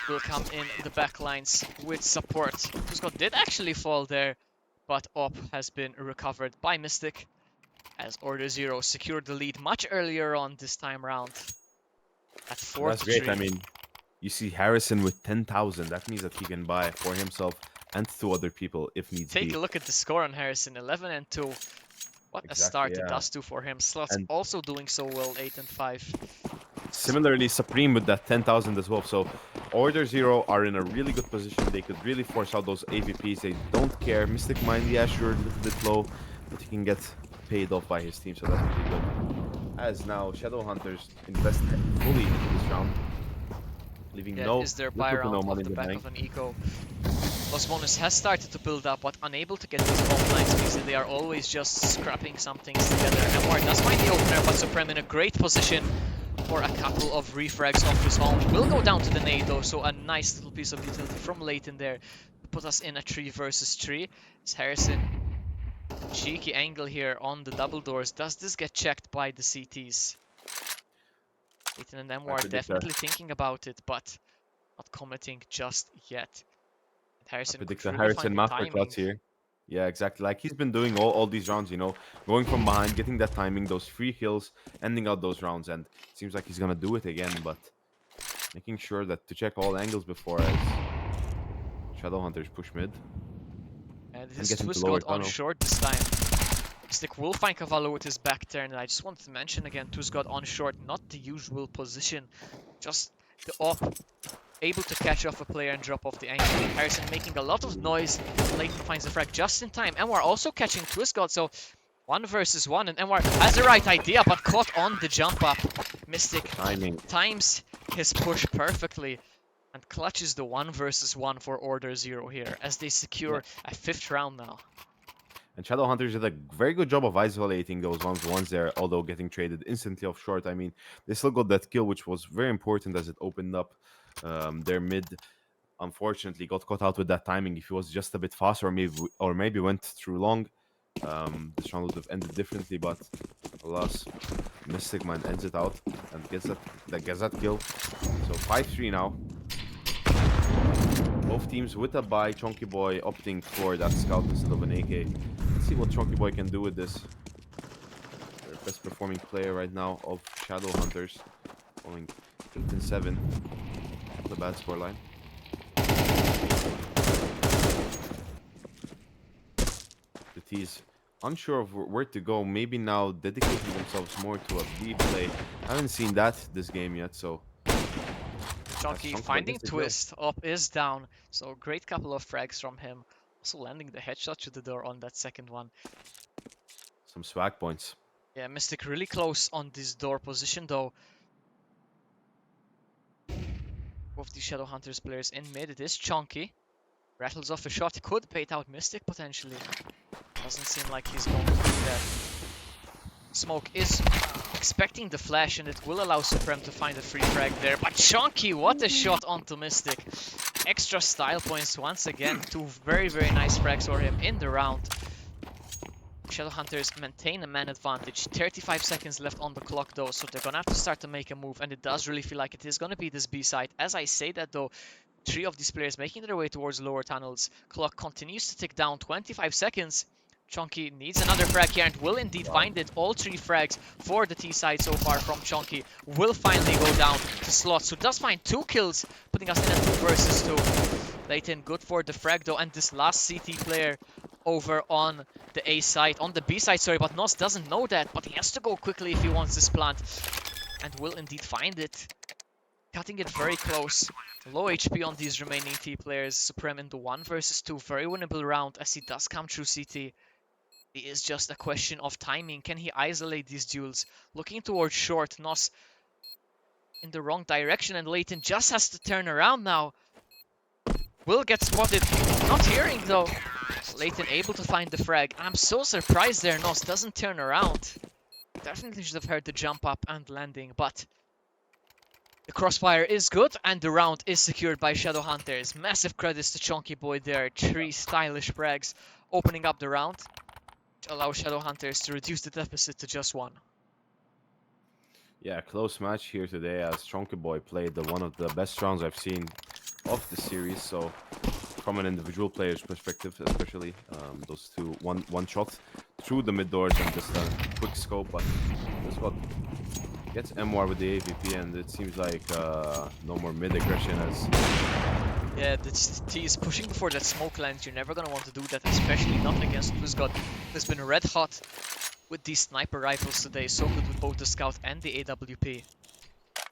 will come in the backlines with support. Twizgod did actually fall there, but Op has been recovered by Mystic, as OrderZero secured the lead much earlier on this time round at 4-3.
that's great. I mean, you see Harrison with 10,000. That means that he can buy for himself and to other people if needs be.
Take a look at the score on Harrison, 11 and 2. What a start it does do for him. Slots
And
also doing so well, 8 and 5.
similarly, Supreme with that 10,000 as well. So OrderZero are in a really good position. They could really force out those AVPs. They don't care. Mystic Mind, yeah, sure, a little bit low, but he can get paid off by his team, so that's pretty good. As now ShadowHunters invest fully into this round, leaving
Is their buy round off the back of an eco. Loss bonus has started to build up, but unable to get these bomb lines because they are always just scrapping some things together. MR does find the opener, but Supreme in a great position for a couple of refrags off his own. Will go down to the nade though, so a nice little piece of utility from Leighton there to put us in a 3 versus 3. It's Harrison. Cheeky angle here on the double doors. Does this get checked by the CTs? Leighton and MR are definitely thinking about it, but not committing just yet. And Harrison
I predict
could
a
really
Harrison
find the
masterclass here. Yeah, exactly. Like he's been doing all these rounds, you know, going from behind, getting that timing, those free kills, ending out those rounds, and it seems like he's gonna do it again, but making sure that to check all angles before as ShadowHunters push mid.
And this Twizgod on short this time. Mystic will find Cavallo with his back turn, and I just wanted to mention again, Tuzgod on short, not the usual position, just the op, able to catch off a player and drop off the angle. Harrison making a lot of noise, Leighton finds the frag just in time, and we're also catching Tuzgod, so 1 versus 1, and Enwar has the right idea, but caught on the jump up. Mystic
Timing.
times his push perfectly, and clutches the 1 versus 1 for OrderZero here, as they secure a 5th round now.
And ShadowHunters did a very good job of isolating those 1v1s there, although getting traded instantly off short. I mean, they still got that kill, which was very important as it opened up their mid. Unfortunately, got caught out with that timing. If he was just a bit faster, or maybe went through long, this round would have ended differently. But alas, Mystic Mind ends it out and gets that kill. So 5-3 now. Both teams with a bye. Chonky Boy opting for that scout instead of an AK. Let's see what Chonky Boy can do with this. Their best performing player right now of ShadowHunters, falling 8-7. Not a bad scoreline. The T's unsure of where to go. Maybe now dedicating themselves more to a B play. I haven't seen that this game yet, so.
Chonky finding twist, up is down, so great couple of frags from him. Also landing the headshot to the door on that second one.
Some swag points.
Yeah, Mystic really close on this door position though. Both the ShadowHunters players in mid, it is Chonky. Rattles off a shot, he could bait out Mystic potentially. Doesn't seem like he's going to do that. Smoke is expecting the flash, and it will allow Supreme to find a free frag there. But Chonky, what a shot onto Mystic. Extra style points once again. 2 very, very nice frags for him in the round. ShadowHunters maintain a man advantage. 35 seconds left on the clock though, so they're gonna have to start to make a move, and it does really feel like it is gonna be this B side. As I say that though, 3 of these players making their way towards lower tunnels. Clock continues to tick down, 25 seconds. Chonky needs another frag here and will indeed find it. All 3 frags for the T side so far from Chonky will finally go down to Slots, who does find 2 kills, putting us in a 2 versus 2. Leighton good for the frag though, and this last CT player over on the A side, on the B side, sorry, but Nos doesn't know that, but he has to go quickly if he wants this plant, and will indeed find it. Cutting it very close. Low HP on these remaining T players. Supreme in the 1 versus 2, very winnable round as he does come through CT. It is just a question of timing. Can he isolate these duels? Looking towards short, Nos in the wrong direction, and Leighton just has to turn around now. Will get spotted. Not hearing though. Leighton able to find the frag. I'm so surprised there Nos doesn't turn around. Definitely should have heard the jump up and landing, but the crossfire is good, and the round is secured by ShadowHunters. Massive credits to Chonky Boy there. 3 stylish frags opening up the round, which allow ShadowHunters to reduce the deficit to just 1.
Yeah, close match here today as Chonky Boy played one of the best rounds I've seen of the series. So from an individual player's perspective, especially those 2 one shot through the mid doors and just a quick scope, but that's what gets MWar with the AVP, and it seems like no more mid aggression as...
Yeah, the T is pushing before that smoke lands. You're never gonna want to do that, especially not against Tuzgod, who's been red hot with these sniper rifles today. So good with both the Scout and the AWP.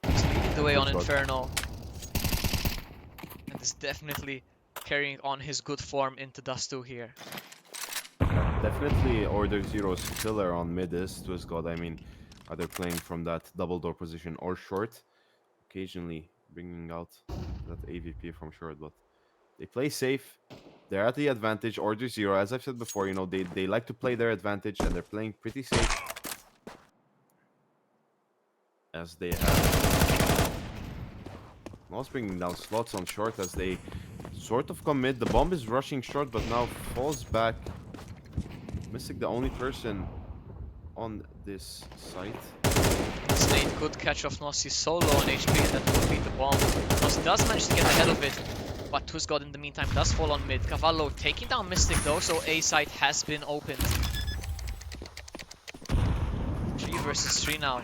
He's leading the way on Inferno, and is definitely carrying on his good form into Dust 2 here.
Definitely OrderZero's killer on mid is Tuzgod. I mean, either playing from that double door position or short, occasionally bringing out that AVP from short, but they play safe. They're at the advantage. OrderZero, as I've said before, you know, they like to play their advantage, and they're playing pretty safe as they have Moss bringing down Slots on short as they sort of commit. The bomb is rushing short, but now falls back. Mystic, the only person on this site.
Slade could catch off Nos. He's so low on HP, and that would be the bomb. Nos does manage to get ahead of it, but Tuzgod in the meantime does fall on mid. Cavallo taking down Mystic though, so A site has been opened. 3 versus 3 now.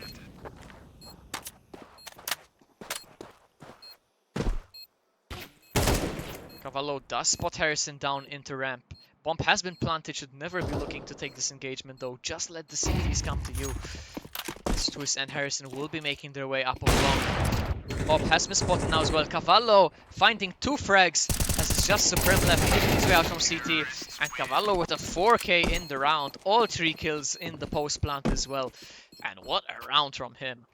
Cavallo does spot Harrison down into ramp. Bomb has been planted, should never be looking to take this engagement though. Just let the CTs come to you. Twist and Harrison will be making their way up along. Bob has been spotted now as well. Cavallo finding 2 frags as it's just Supreme left, kicking his way out from CT. And Cavallo with a 4k in the round. All 3 kills in the post plant as well. And what a round from him.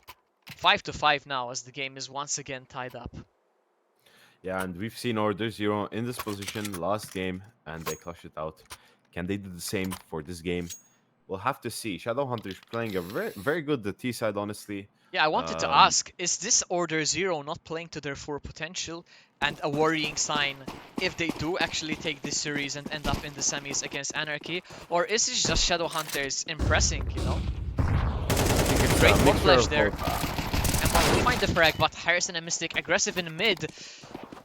5-5 now as the game is once again tied up.
Yeah, and we've seen OrderZero in this position last game, and they clutched it out. Can they do the same for this game? We'll have to see. ShadowHunters playing a very good the T side, honestly.
Yeah, I wanted to ask, is this OrderZero not playing to their full potential and a worrying sign if they do actually take this series and end up in the semis against Anarchy? Or is it just ShadowHunters impressing, you know? Great bot flash there. And will find the frag, but Harrison and Mystic aggressive in mid.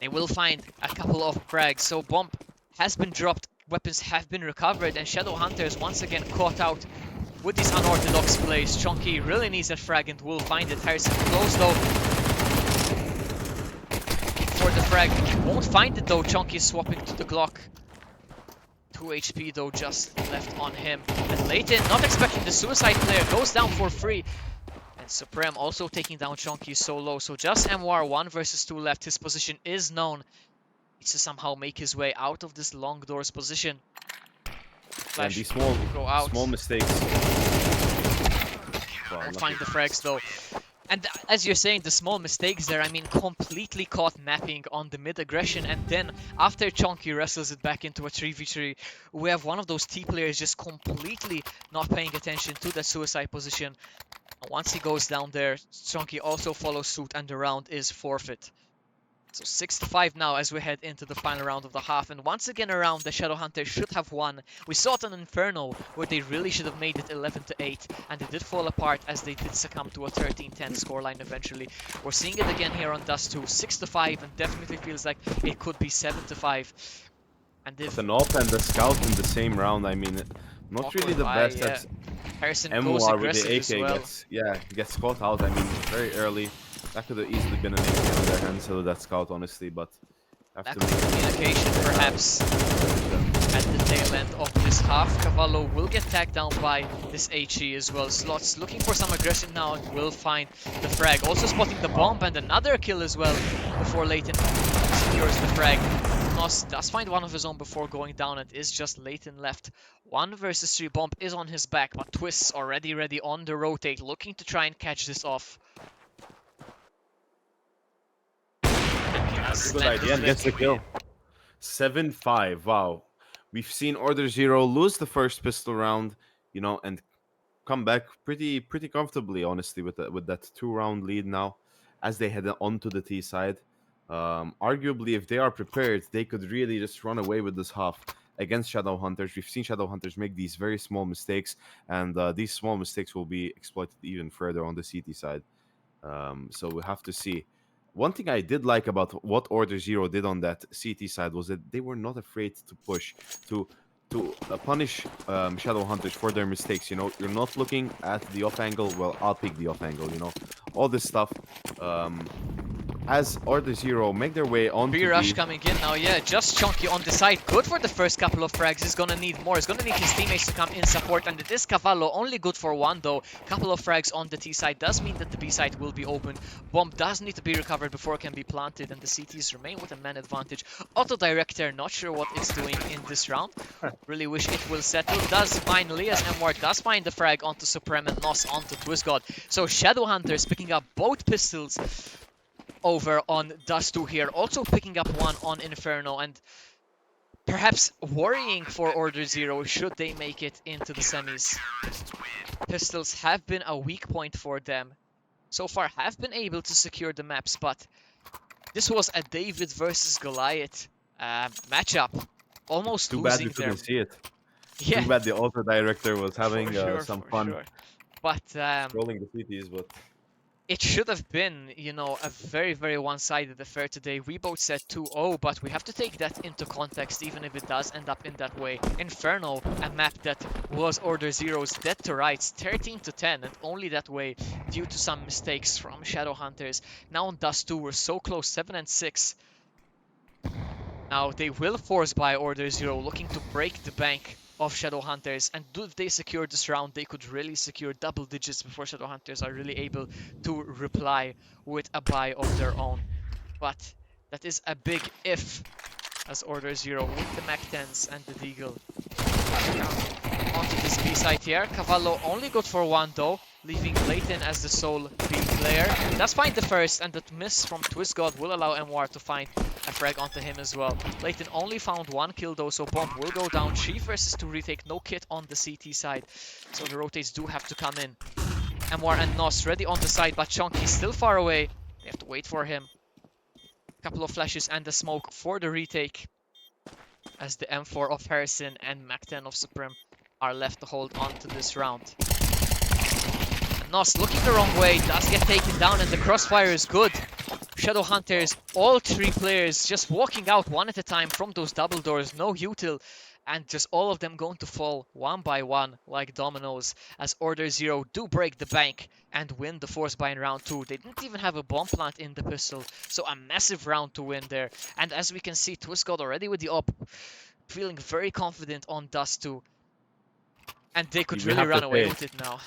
They will find a couple of frags, so Bomb has been dropped, weapons have been recovered, and ShadowHunters once again caught out with these unorthodox plays. Chonky really needs that frag and will find it. Harrison close though. For the frag. Won't find it though. Chonky swapping to the Glock. 2 HP though just left on him. And Leighton, not expecting the suicide player, goes down for free. And Supreme also taking down Chonky solo. So just MWR 1 versus 2 left. His position is known. Needs to somehow make his way out of this long doors position.
And these small mistakes.
Won't find the frags though. And as you're saying, the small mistakes there, I mean, completely caught napping on the mid aggression. And then after Chonky wrestles it back into a 3v3, we have one of those T players just completely not paying attention to that suicide position. And once he goes down there, Chonky also follows suit and the round is forfeit. So 6-5 now as we head into the final round of the half. And once again around, the ShadowHunters should have won. We saw it on Inferno, where they really should have made it 11-8. And they did fall apart as they did succumb to a 13-10 scoreline eventually. We're seeing it again here on Dust 2. 6-5, and definitely feels like it could be 7-5. And if
the North and the Scout in the same round, I mean, not really the best.
Yeah.
That's
Harrison goes aggressive
with the AK
as well.
gets caught out. I mean, very early. That could have easily been an AK on their hands, so that Scout, honestly, but
Lack of communication, perhaps, at the tail end of this half. Cavallo will get tagged down by this HE as well. Slots looking for some aggression now and will find the frag. Also spotting the bomb and another kill as well before Leighton secures the frag. Nos does find one of his own before going down. It is just Leighton left. 1 versus 3. Bomb is on his back, but Twists already ready on the rotate, looking to try and catch this off.
Good idea, and gets the kill. 7-5. Wow. We've seen OrderZero lose the first pistol round, you know, and come back pretty comfortably, honestly, with that 2-round lead now as they head onto the T side. Arguably, if they are prepared, they could really just run away with this half against ShadowHunters. We've seen ShadowHunters make these very small mistakes, and these small mistakes will be exploited even further on the CT side. So we have to see. One thing I did like about what OrderZero did on that CT side was that they were not afraid to push, to punish ShadowHunters for their mistakes. You know, you're not looking at the off angle. Well, I'll pick the off angle. You know, all this stuff. As OrderZero make their way on.
B-Rush coming in now, yeah, just Chonky on the side. Good for the first couple of frags. He's gonna need more. He's gonna need his teammates to come in support. And it is Cavallo, only good for 1 though. Couple of frags on the T side does mean that the B side will be open. Bomb does need to be recovered before it can be planted. And the CTs remain with a man advantage. Auto Director, not sure what it's doing in this round. Really wish it will settle. Does find Lias and does find the frag onto Supreme and Nos onto TwistGod. So ShadowHunters picking up both pistols over on Dust 2 here, also picking up 1 on Inferno, and perhaps worrying for OrderZero should they make it into the semis. Pistols have been a weak point for them. So far have been able to secure the maps, but this was a David versus Goliath matchup. Almost
too bad
losing
we couldn't see it.
Yeah.
Too bad the auto director was having some fun
Sure. But
rolling the CTs, but
it should have been, you know, a very, very one-sided affair today. We both said 2-0, but we have to take that into context, even if it does end up in that way. Inferno, a map that was OrderZero's dead to rights, 13-10, and only that way due to some mistakes from ShadowHunters. Now on Dust 2, we're so close, 7-6. Now they will force by OrderZero, looking to break the bank of ShadowHunters. And if they secure this round, they could really secure double digits before ShadowHunters are really able to reply with a buy of their own. But that is a big if, as OrderZero with the Mac-10s and the Deagle. Onto this B side here. Cavallo only good for one though, leaving Leighton as the sole B player. Does find the first, and that miss from TwistGod will allow MWar to find a frag onto him as well. Leighton only found one kill though, so Bomb will go down. 3 versus 2 retake, no kit on the CT side, so the rotates do have to come in. MWar and Nos ready on the side, but Chunky still far away. They have to wait for him. Couple of flashes and the smoke for the retake, as the M4 of Harrison and Mac-10 of Supreme are left to hold on to this round. Nos looking the wrong way, does get taken down, and the crossfire is good. ShadowHunters, all 3 players just walking out one at a time from those double doors, no util, and just all of them going to fall one by one like dominoes, as OrderZero do break the bank and win the force buy in round 2. They didn't even have a bomb plant in the pistol, so a massive round to win there. And as we can see, TwistGod already with the up, feeling very confident on Dust 2. And they could really run away with it now.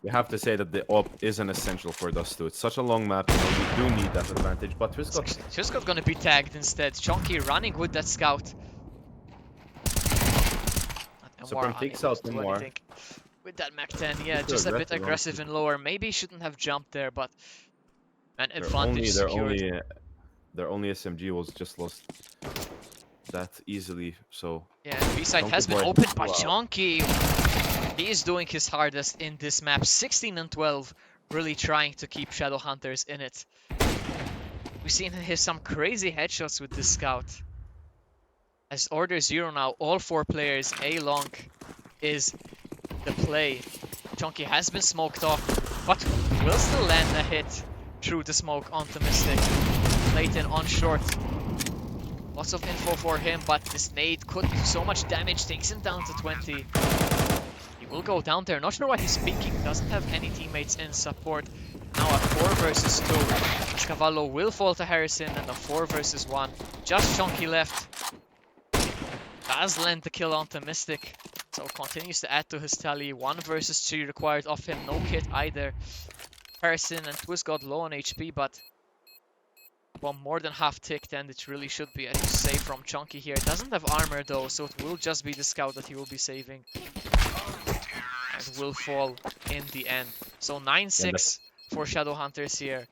We have to say that the op isn't essential for Dust 2. It's such a long map, you know, you do need that advantage, but
TwistGod gonna be tagged instead. Chunky running with that scout.
Supreme takes out MWar.
With that Mac-10, yeah, just a bit aggressive and lower. Maybe shouldn't have jumped there, but an advantage secured.
Their only SMG was just lost that easily, so...
Yeah, B-side has been opened by Chunky. He is doing his hardest in this map. 16 and 12, really trying to keep ShadowHunters in it. We've seen him hit some crazy headshots with this scout. As OrderZero now, all 4 players, A long is the play. Chunky has been smoked off, but will still land a hit through the smoke onto Mystic. Leighton on short. Lots of info for him, but this nade could do so much damage, takes him down to 20. He will go down there, not sure why he's peeking, doesn't have any teammates in support. Now a 4 versus 2. Cavallo will fall to Harrison, and a 4 versus 1. Just Chunky left. Does land the kill onto Mystic, so continues to add to his tally. 1 versus 3 required of him, no kit either. Harrison and TwistGod low on HP, but Bomb more than half ticked, and it really should be a save from Chunky here. Doesn't have armor though, so it will just be the scout that he will be saving. And will fall in the end. So 9-6 for ShadowHunters here.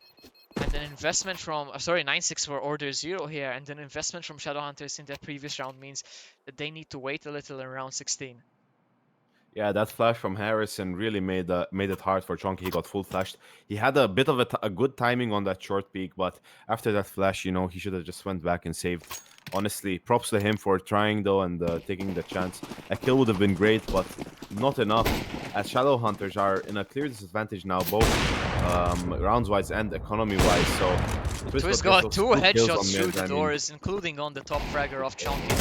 And an investment from, 9-6 for OrderZero here. And an investment from ShadowHunters in that previous round means that they need to wait a little in round 16.
Yeah, that flash from Harrison really made it hard for Chunky. He got full flashed. He had a bit of a good timing on that short peek, but after that flash, you know, he should have just went back and saved. Honestly, props to him for trying though and taking the chance. A kill would have been great, but not enough, as ShadowHunters are in a clear disadvantage now, both rounds-wise and economy-wise. So
Twist got 2 headshots through the doors, including on the top fragger of Chunky.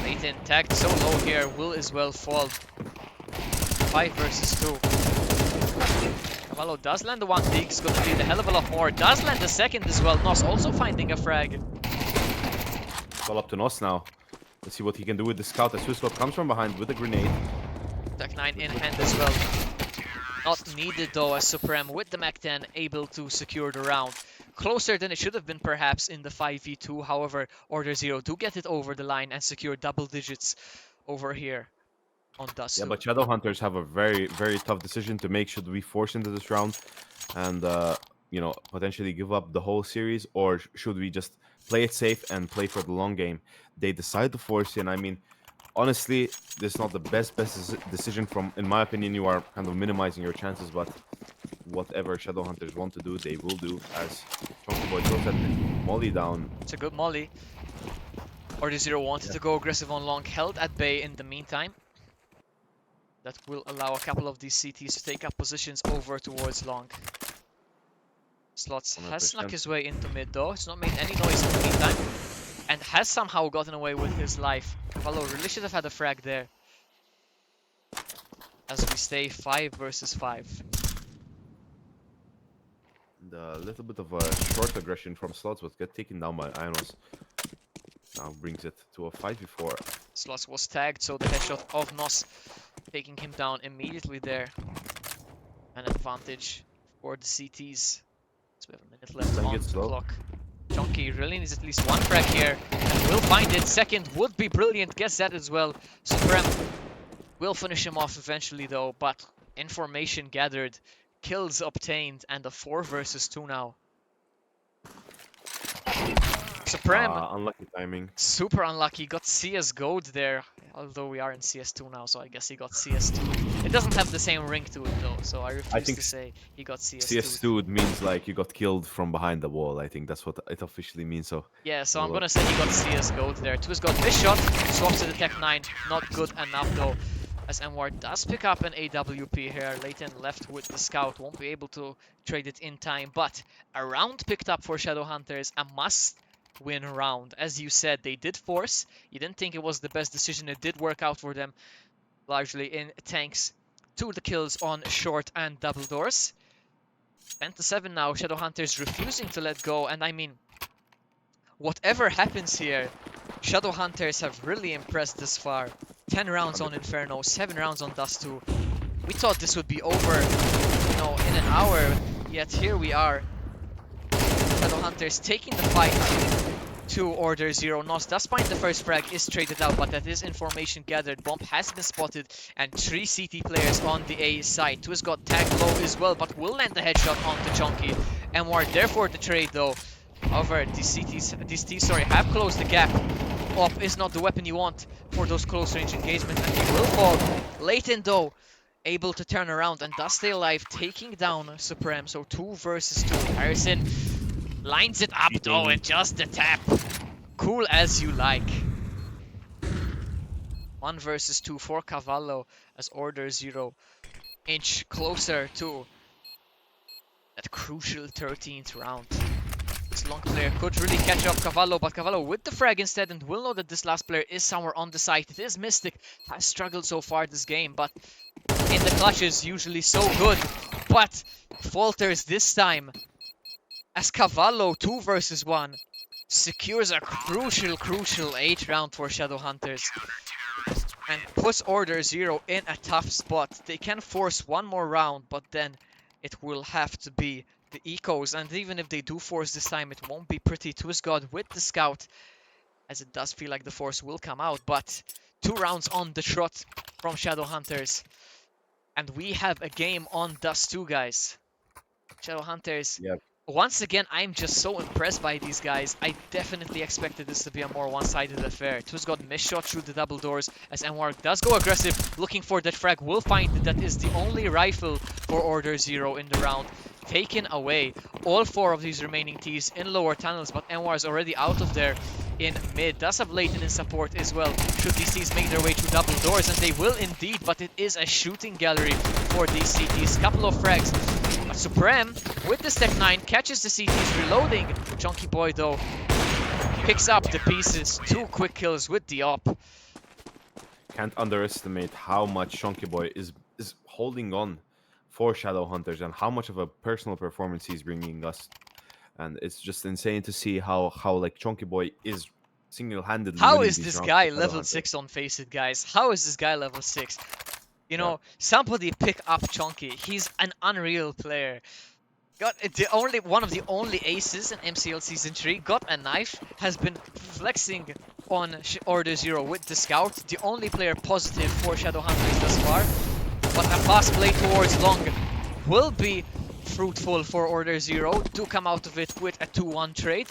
Nathan tagged so low here, will as well fall. 5 versus 2. Cavallo does land the 1 peek, it's gonna be a hell of a lot more. Does land the second as well. Nos also finding a frag.
It's all up to Nos now. Let's see what he can do with the scout. As TwistGod comes from behind with a grenade.
Tech 9 in hand as well. Not needed though, as Supreme with the Mac-10 able to secure the round. Closer than it should have been perhaps in the 5v2. However, OrderZero do get it over the line and secure double digits over here on Dust.
Yeah, but ShadowHunters have a very, very tough decision to make. Should we force into this round and, you know, potentially give up the whole series? Or should we just play it safe and play for the long game? They decide to force in. I mean, honestly, this is not the best decision from, in my opinion. You are kind of minimizing your chances, but whatever ShadowHunters want to do, they will do, as Chunky Boy throws that molly down.
It's a good molly. OrderZero wanted to go aggressive on long, held at bay in the meantime. That will allow a couple of these CTs to take up positions over towards long. Slots
100%.
has snuck his way into mid though, it's not made any noise in the meantime. And has somehow gotten away with his life. Cavallo really should have had a frag there. As we stay 5 versus 5.
The little bit of a short aggression from Slots was get taken down by Ionos. Now brings it to a 5v4.
Slots was tagged, so the headshot of Nos taking him down immediately there. An advantage for the CTs. So we have a minute left
Playing
on
it
the
slow.
clock. Chunky really needs at least one frag here, and will find it. Second would be brilliant, gets that as well. Supreme will finish him off eventually though, but information gathered, kills obtained, and a 4 versus 2 now. Supreme,
Unlucky timing.
super unlucky, got CS Gold there, although we are in CS2 now, so I guess he got CS2. It doesn't have the same ring to it though, so I refuse
think
to say he got CS2.
CS2 means like you got killed from behind the wall. I think that's what it officially means. So
Yeah, so I'm
Well,
gonna say he got CS Gold there. Twiz got this shot, swaps to the Tech 9, not good enough though. As MWar does pick up an AWP here, Leighton left with the scout, won't be able to trade it in time, but a round picked up for ShadowHunters, a must-win round. As you said, they did force, you didn't think it was the best decision, it did work out for them, largely in thanks to the kills on short and double doors. 10-7 now, ShadowHunters refusing to let go, and I mean, whatever happens here, ShadowHunters have really impressed this far. 10 rounds on Inferno, 7 rounds on Dust 2. We thought this would be over, you know, in an hour, yet here we are. ShadowHunters taking the fight to OrderZero. Nos does find the first frag, is traded out, but that is information gathered. Bomb has been spotted, and 3 CT players on the A side. Twiz got tagged low as well, but will land the headshot onto Chunky. And we're there for the trade though. However, these T's have closed the gap. Op is not the weapon you want for those close range engagements, and he will fall. Leighton though, able to turn around and does stay alive, taking down Supreme. So 2 versus 2. Harrison lines it up though, and just the tap. Cool as you like. 1 versus 2 for Cavallo as OrderZero inch closer to that crucial 13th round. This long player could really catch up Cavallo, but Cavallo with the frag instead, and will know that this last player is somewhere on the site. It is Mystic, has struggled so far this game, but in the clutches usually so good, but falters this time as Cavallo 2 versus 1 secures a crucial 8th round for ShadowHunters and puts OrderZero in a tough spot. They can force one more round, but then it will have to be the ecos, and even if they do force this time, it won't be pretty. TwizGod with the scout, as it does feel like the force will come out, but 2 rounds on the trot from ShadowHunters, and we have a game on Dust 2, guys. ShadowHunters,
Yep.
once again, I'm just so impressed by these guys. I definitely expected this to be a more one-sided affair. TwizGod misshot through the double doors as MWar does go aggressive, looking for that frag. Will find that is the only rifle for OrderZero in the round. Taken away. All 4 of these remaining Ts in lower tunnels, but MWar is already out of there in mid. Does have Leighton in support as well, should these Ts make their way through double doors, and they will indeed, but it is a shooting gallery for these CTs. Couple of frags. But Supreme, with the Tech 9, catches the CTs reloading. Chunky Boy, though, picks up the pieces. 2 quick kills with the op.
Can't underestimate how much Chunky Boy is holding on for ShadowHunters and how much of a personal performance he's bringing us. And it's just insane to see how like Chunky Boy is single-handedly
How
winning
is
these
this
rounds
guy
for
level
ShadowHunters.
6 on Faceit, guys? How is this guy level 6? You know, somebody pick up Chunky. He's an unreal player. Got one of the only aces in MCL Season 3. Got a knife. Has been flexing on OrderZero with the scout. The only player positive for ShadowHunters thus far. But a fast play towards long will be fruitful for OrderZero. Do come out of it with a 2-1 trade.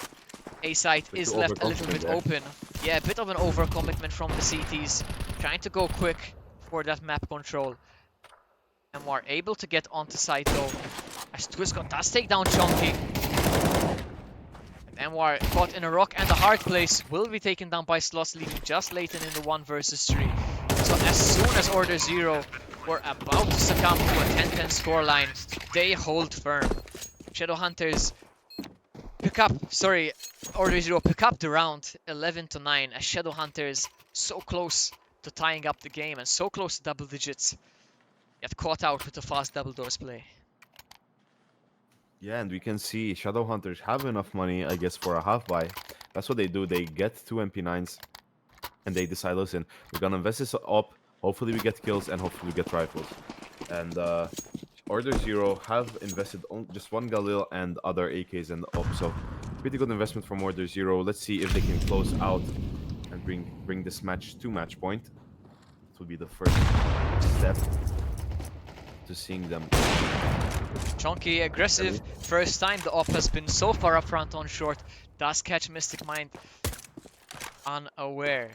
A site is left a little bit open. Yeah, a bit of an overcommitment from the CTs. Trying to go quick for that map control. And we're able to get onto site though, as TwizGod does take down Chunky. MWar caught in a rock and a hard place will be taken down by Slots, leaving just Leighton in the 1 versus 3. So as soon as OrderZero were about to succumb to a 10-10 scoreline, they hold firm. ShadowHunters OrderZero pick up the round 11-9 as ShadowHunters so close to tying up the game and so close to double digits, yet caught out with a fast double doors play.
Yeah, and we can see Shadowhunters have enough money, I guess, for a half buy. That's what they do. They get two MP9s and they decide, listen, we're gonna invest this up. Hopefully we get kills and hopefully we get rifles. And OrderZero have invested on just one Galil and other AKs and up. So pretty good investment from OrderZero. Let's see if they can close out and bring this match to match point. It will be the first step to seeing them.
Chonky aggressive. First time the op has been so far up front on short. Does catch Mystic Mind unaware.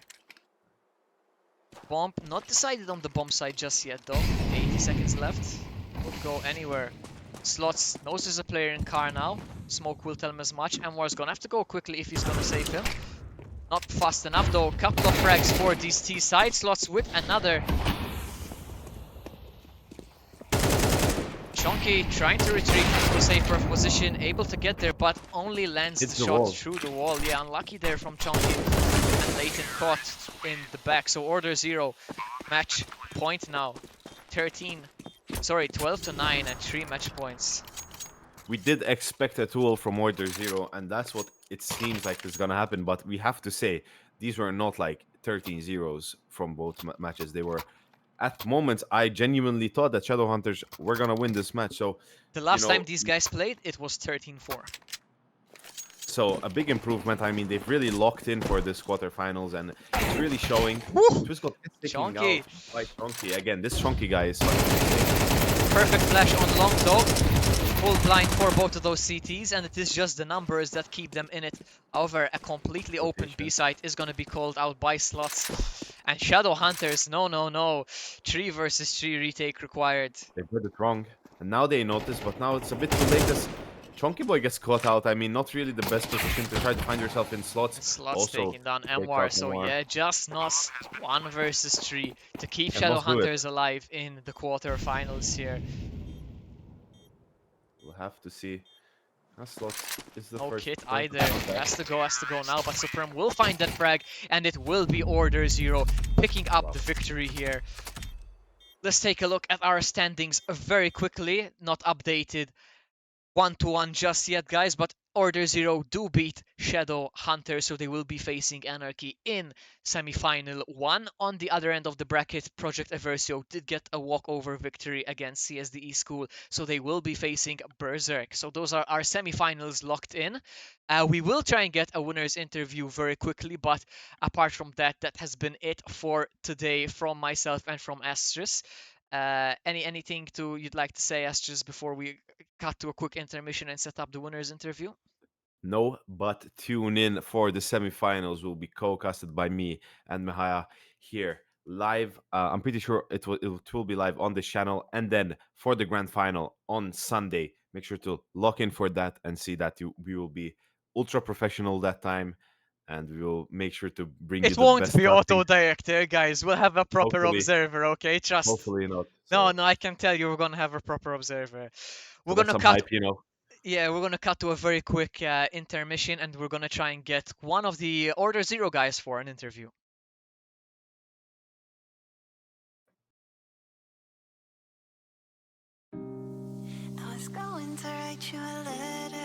Bomb not decided on the bomb side just yet though. 80 seconds left. Could go anywhere. Slots knows there's a player in car now. Smoke will tell him as much. Anwar's gonna have to go quickly if he's gonna save him. Not fast enough though. Couple of frags for these T side. Slots with another. Chonky trying to retreat to a safer position, able to get there, but only lands the shot through the wall. Yeah, unlucky there from Chonky. And Leighton caught in the back. So OrderZero match point now. 12 to 9 and 3 match points.
We did expect a tool from OrderZero, and that's what it seems like is gonna happen. But we have to say, these were not like 13 zeros from both matches. They were, at moments, I genuinely thought that Shadowhunters were gonna win this match. So
the last time these guys played, it was 13-4.
So a big improvement. I mean, they've really locked in for this quarterfinals, and it's really showing. Twisco sticking
Chonky.
out by Chonky. Again, this Chonky guy is
perfect flash on long though. Full blind for both of those CTs, and it is just the numbers that keep them in it. However, a completely open B site is going to be called out by Slots. And Shadowhunters, no. 3 versus 3 retake required.
They did it wrong, and now they notice, but now it's a bit too late. As Chonky Boy gets caught out. I mean, not really the best position to try to find yourself in Slots.
Slots
also
taking down MWar, so
MWar.
yeah, just Nos 1 versus 3 to keep Shadowhunters alive in the quarterfinals here.
We'll have to see. Slots is the
no
first
kit
point
either.
of contact.
Has to go now, but Supreme will find that frag, and it will be OrderZero picking up the victory here. Let's take a look at our standings very quickly. Not updated 1-1 just yet, guys, but OrderZero do beat ShadowHunters, so they will be facing Anarchy in semi-final 1. On the other end of the bracket, Project Aversio did get a walkover victory against CSDE School, so they will be facing Berserk. So those are our semi-finals locked in. We will try and get a winner's interview very quickly, but apart from that, that has been it for today from myself and from Astris. Anything you'd like to say, Astris, before we cut to a quick intermission and set up the winner's interview?
No, but tune in for the semifinals. Will be co-casted by me and Mihaya here live. I'm pretty sure it will be live on this channel, and then for the grand final on Sunday. Make sure to lock in for that and see that we will be ultra professional that time, and we will make sure to bring you the best.
It won't be
tracking.
auto-director, guys. We'll have a proper
Hopefully.
observer, okay? Trust.
Hopefully not. So
No, I can tell you we're gonna have a proper observer. We're
that's
gonna
some
cut.
hype,
Yeah, we're gonna cut to a very quick intermission, and we're gonna try and get one of the OrderZero guys for an interview.
I was going to write you a letter.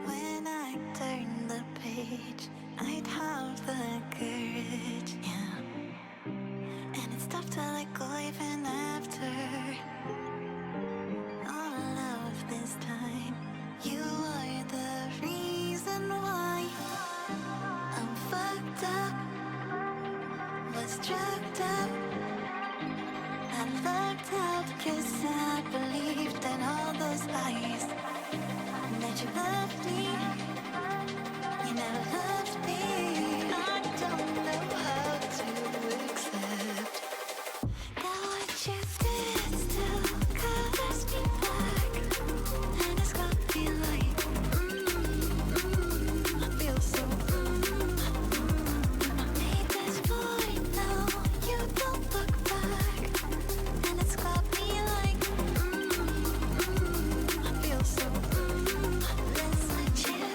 When I turned the page, I'd have the courage, yeah. And it's tough to let go even after all of this time. You are the reason why I'm fucked up, was drugged up. I lucked out 'cause I believed in all those lies. That you loved me, you never loved me. I don't know how to accept that what you did still colors me back. And it's got me like, I feel so, I made this point now, you don't look back. And it's got me like, I feel so, let's let you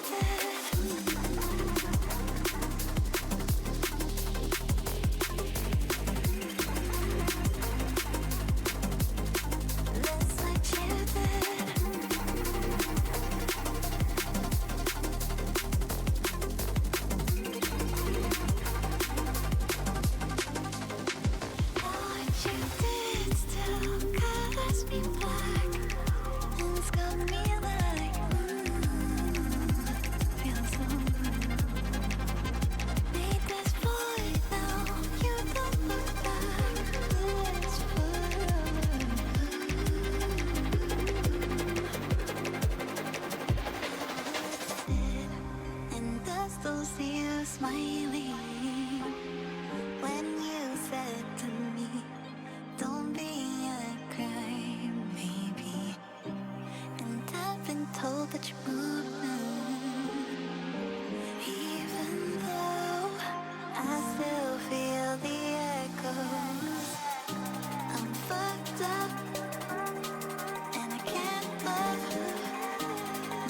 smiling when you said to me, don't be a crybaby. And I've been told that you moved on, even though I still feel the echoes. I'm fucked up and I can't love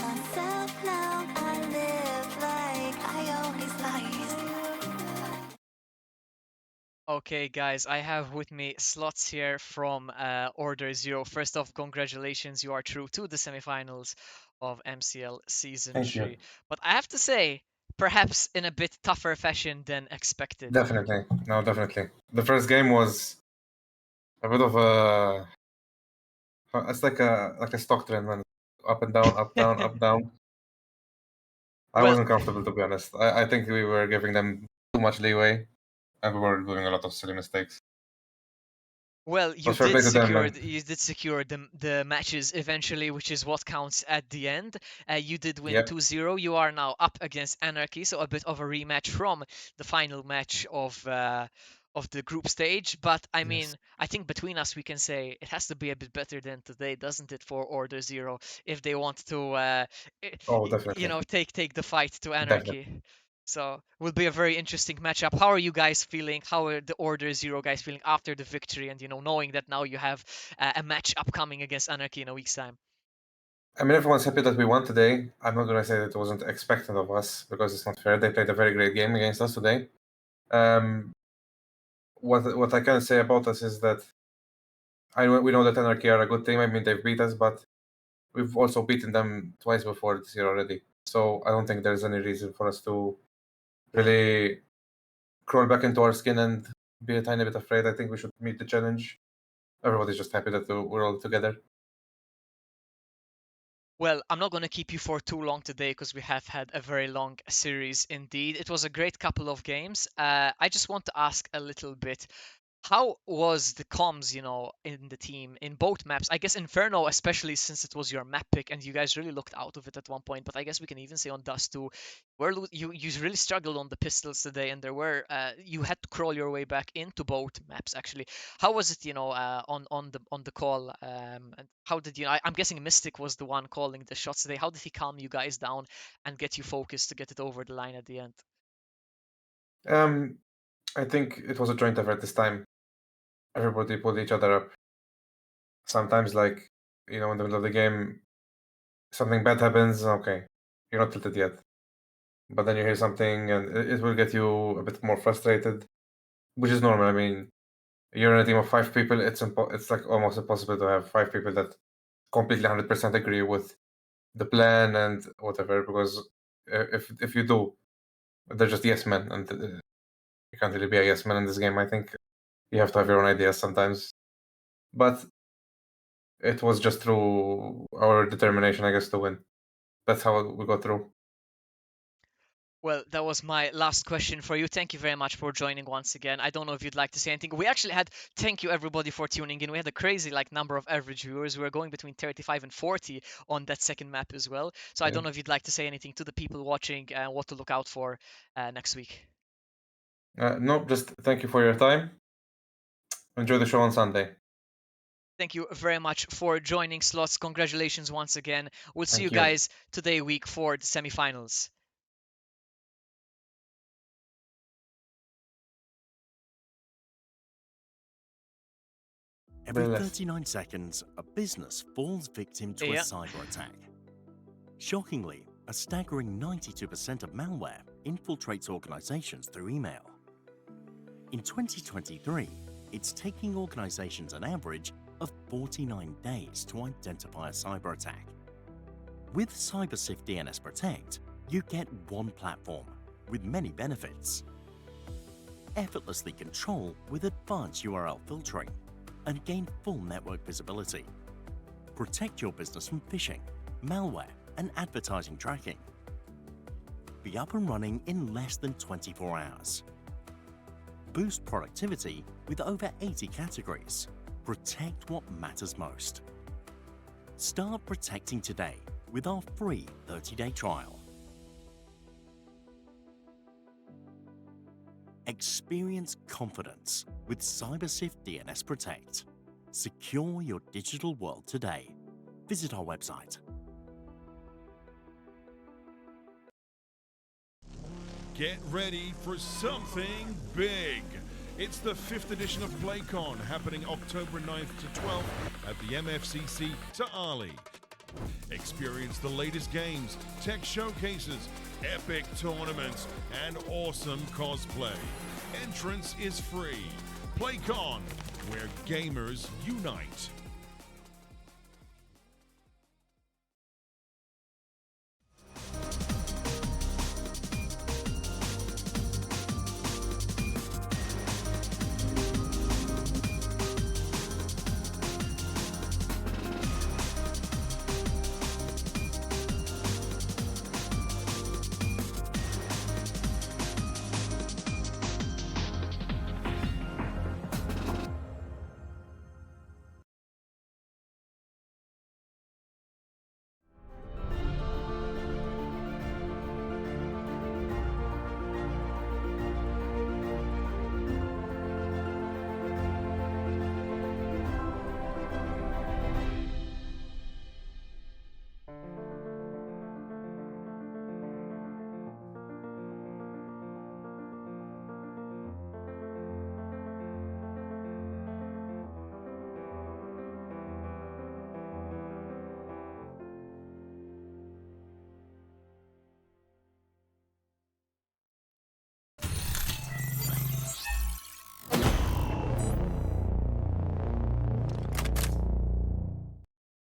myself now. I live like I always lied.
Okay, guys, I have with me slots here from OrderZero. First off, congratulations, you are through to the semifinals of MCL Season
Thank you.
3. But I have to say, perhaps in a bit tougher fashion than expected.
Definitely. No, definitely. The first game was a bit of a. It's like a stock trend, man. Up and down, up down, up down. I
Well,
wasn't comfortable, to be honest. I think we were giving them too much leeway, and we were doing a lot of silly mistakes.
Well,
But fair play to them, man.
you did secure the matches eventually, which is what counts at the end. You did win
Yep.
2-0. You are now up against Anarchy, so a bit of a rematch from the final match of the group stage. But I
Yes.
mean, I think between us we can say it has to be a bit better than today, doesn't it, for OrderZero if they want to,
Oh, definitely.
take the fight to
Definitely.
Anarchy. So will be a very interesting matchup. How are you guys feeling? How are the OrderZero guys feeling after the victory and knowing that now you have a match upcoming against Anarchy in a week's time?
I mean, everyone's happy that we won today. I'm not gonna say that it wasn't expected of us because it's not fair. They played a very great game against us today. What I can say about us is that we know that Anarchy are a good team. I mean, they've beat us, but we've also beaten them twice before this year already. So I don't think there's any reason for us to really crawl back into our skin and be a tiny bit afraid. I think we should meet the challenge. Everybody's just happy that we're all together.
Well, I'm not going to keep you for too long today because we have had a very long series indeed. It was a great couple of games. I just want to ask a little bit. How was the comms, in the team in both maps? I guess Inferno, especially since it was your map pick and you guys really looked out of it at one point. But I guess we can even say on Dust too, you really struggled on the pistols today, and you had to crawl your way back into both maps actually. How was it, on the call? And how did I'm guessing Mystic was the one calling the shots today. How did he calm you guys down and get you focused to get it over the line at the end?
Um, I think it was a joint effort this time. Everybody pulled each other up. Sometimes, like in the middle of the game, something bad happens. Okay, you're not tilted yet, but then you hear something, and it will get you a bit more frustrated, which is normal. I mean, you're in a team of 5 people. It's like almost impossible to have 5 people that completely 100% agree with the plan and whatever. Because if you do, they're just yes men, and you can't really be a yes man in this game. I think you have to have your own ideas sometimes. But it was just through our determination, I guess, to win. That's how we got through.
Well, that was my last question for you. Thank you very much for joining once again. I don't know if you'd like to say anything. We actually had, thank you everybody for tuning in. We had a crazy number of average viewers. We were going between 35 and 40 on that second map as well. So I don't know if you'd like to say anything to the people watching and what to look out for next week.
No, just thank you for your time. Enjoy the show on Sunday.
Thank you very much for joining, Slots. Congratulations once again. We'll see you
Thank you.
guys today week for the semifinals.
Every
Bless.
39 seconds, a business falls victim to a
Yeah.
cyber attack. Shockingly, a staggering 92% of malware infiltrates organizations through email. In 2023, it's taking organizations an average of 49 days to identify a cyber attack. With CyberSift DNS Protect, you get one platform with many benefits. Effortlessly control with advanced URL filtering and gain full network visibility. Protect your business from phishing, malware, and advertising tracking. Be up and running in less than 24 hours. Boost productivity with over 80 categories. Protect what matters most. Start protecting today with our free 30-day trial. Experience confidence with CyberSift DNS Protect. Secure your digital world today. Visit our website.
Get ready for something big. It's the 5th edition of PlayCon, happening October 9th to 12th at the MFCC to Ali. Experience the latest games, tech showcases, epic tournaments, and awesome cosplay. Entrance is free. PlayCon, where gamers unite.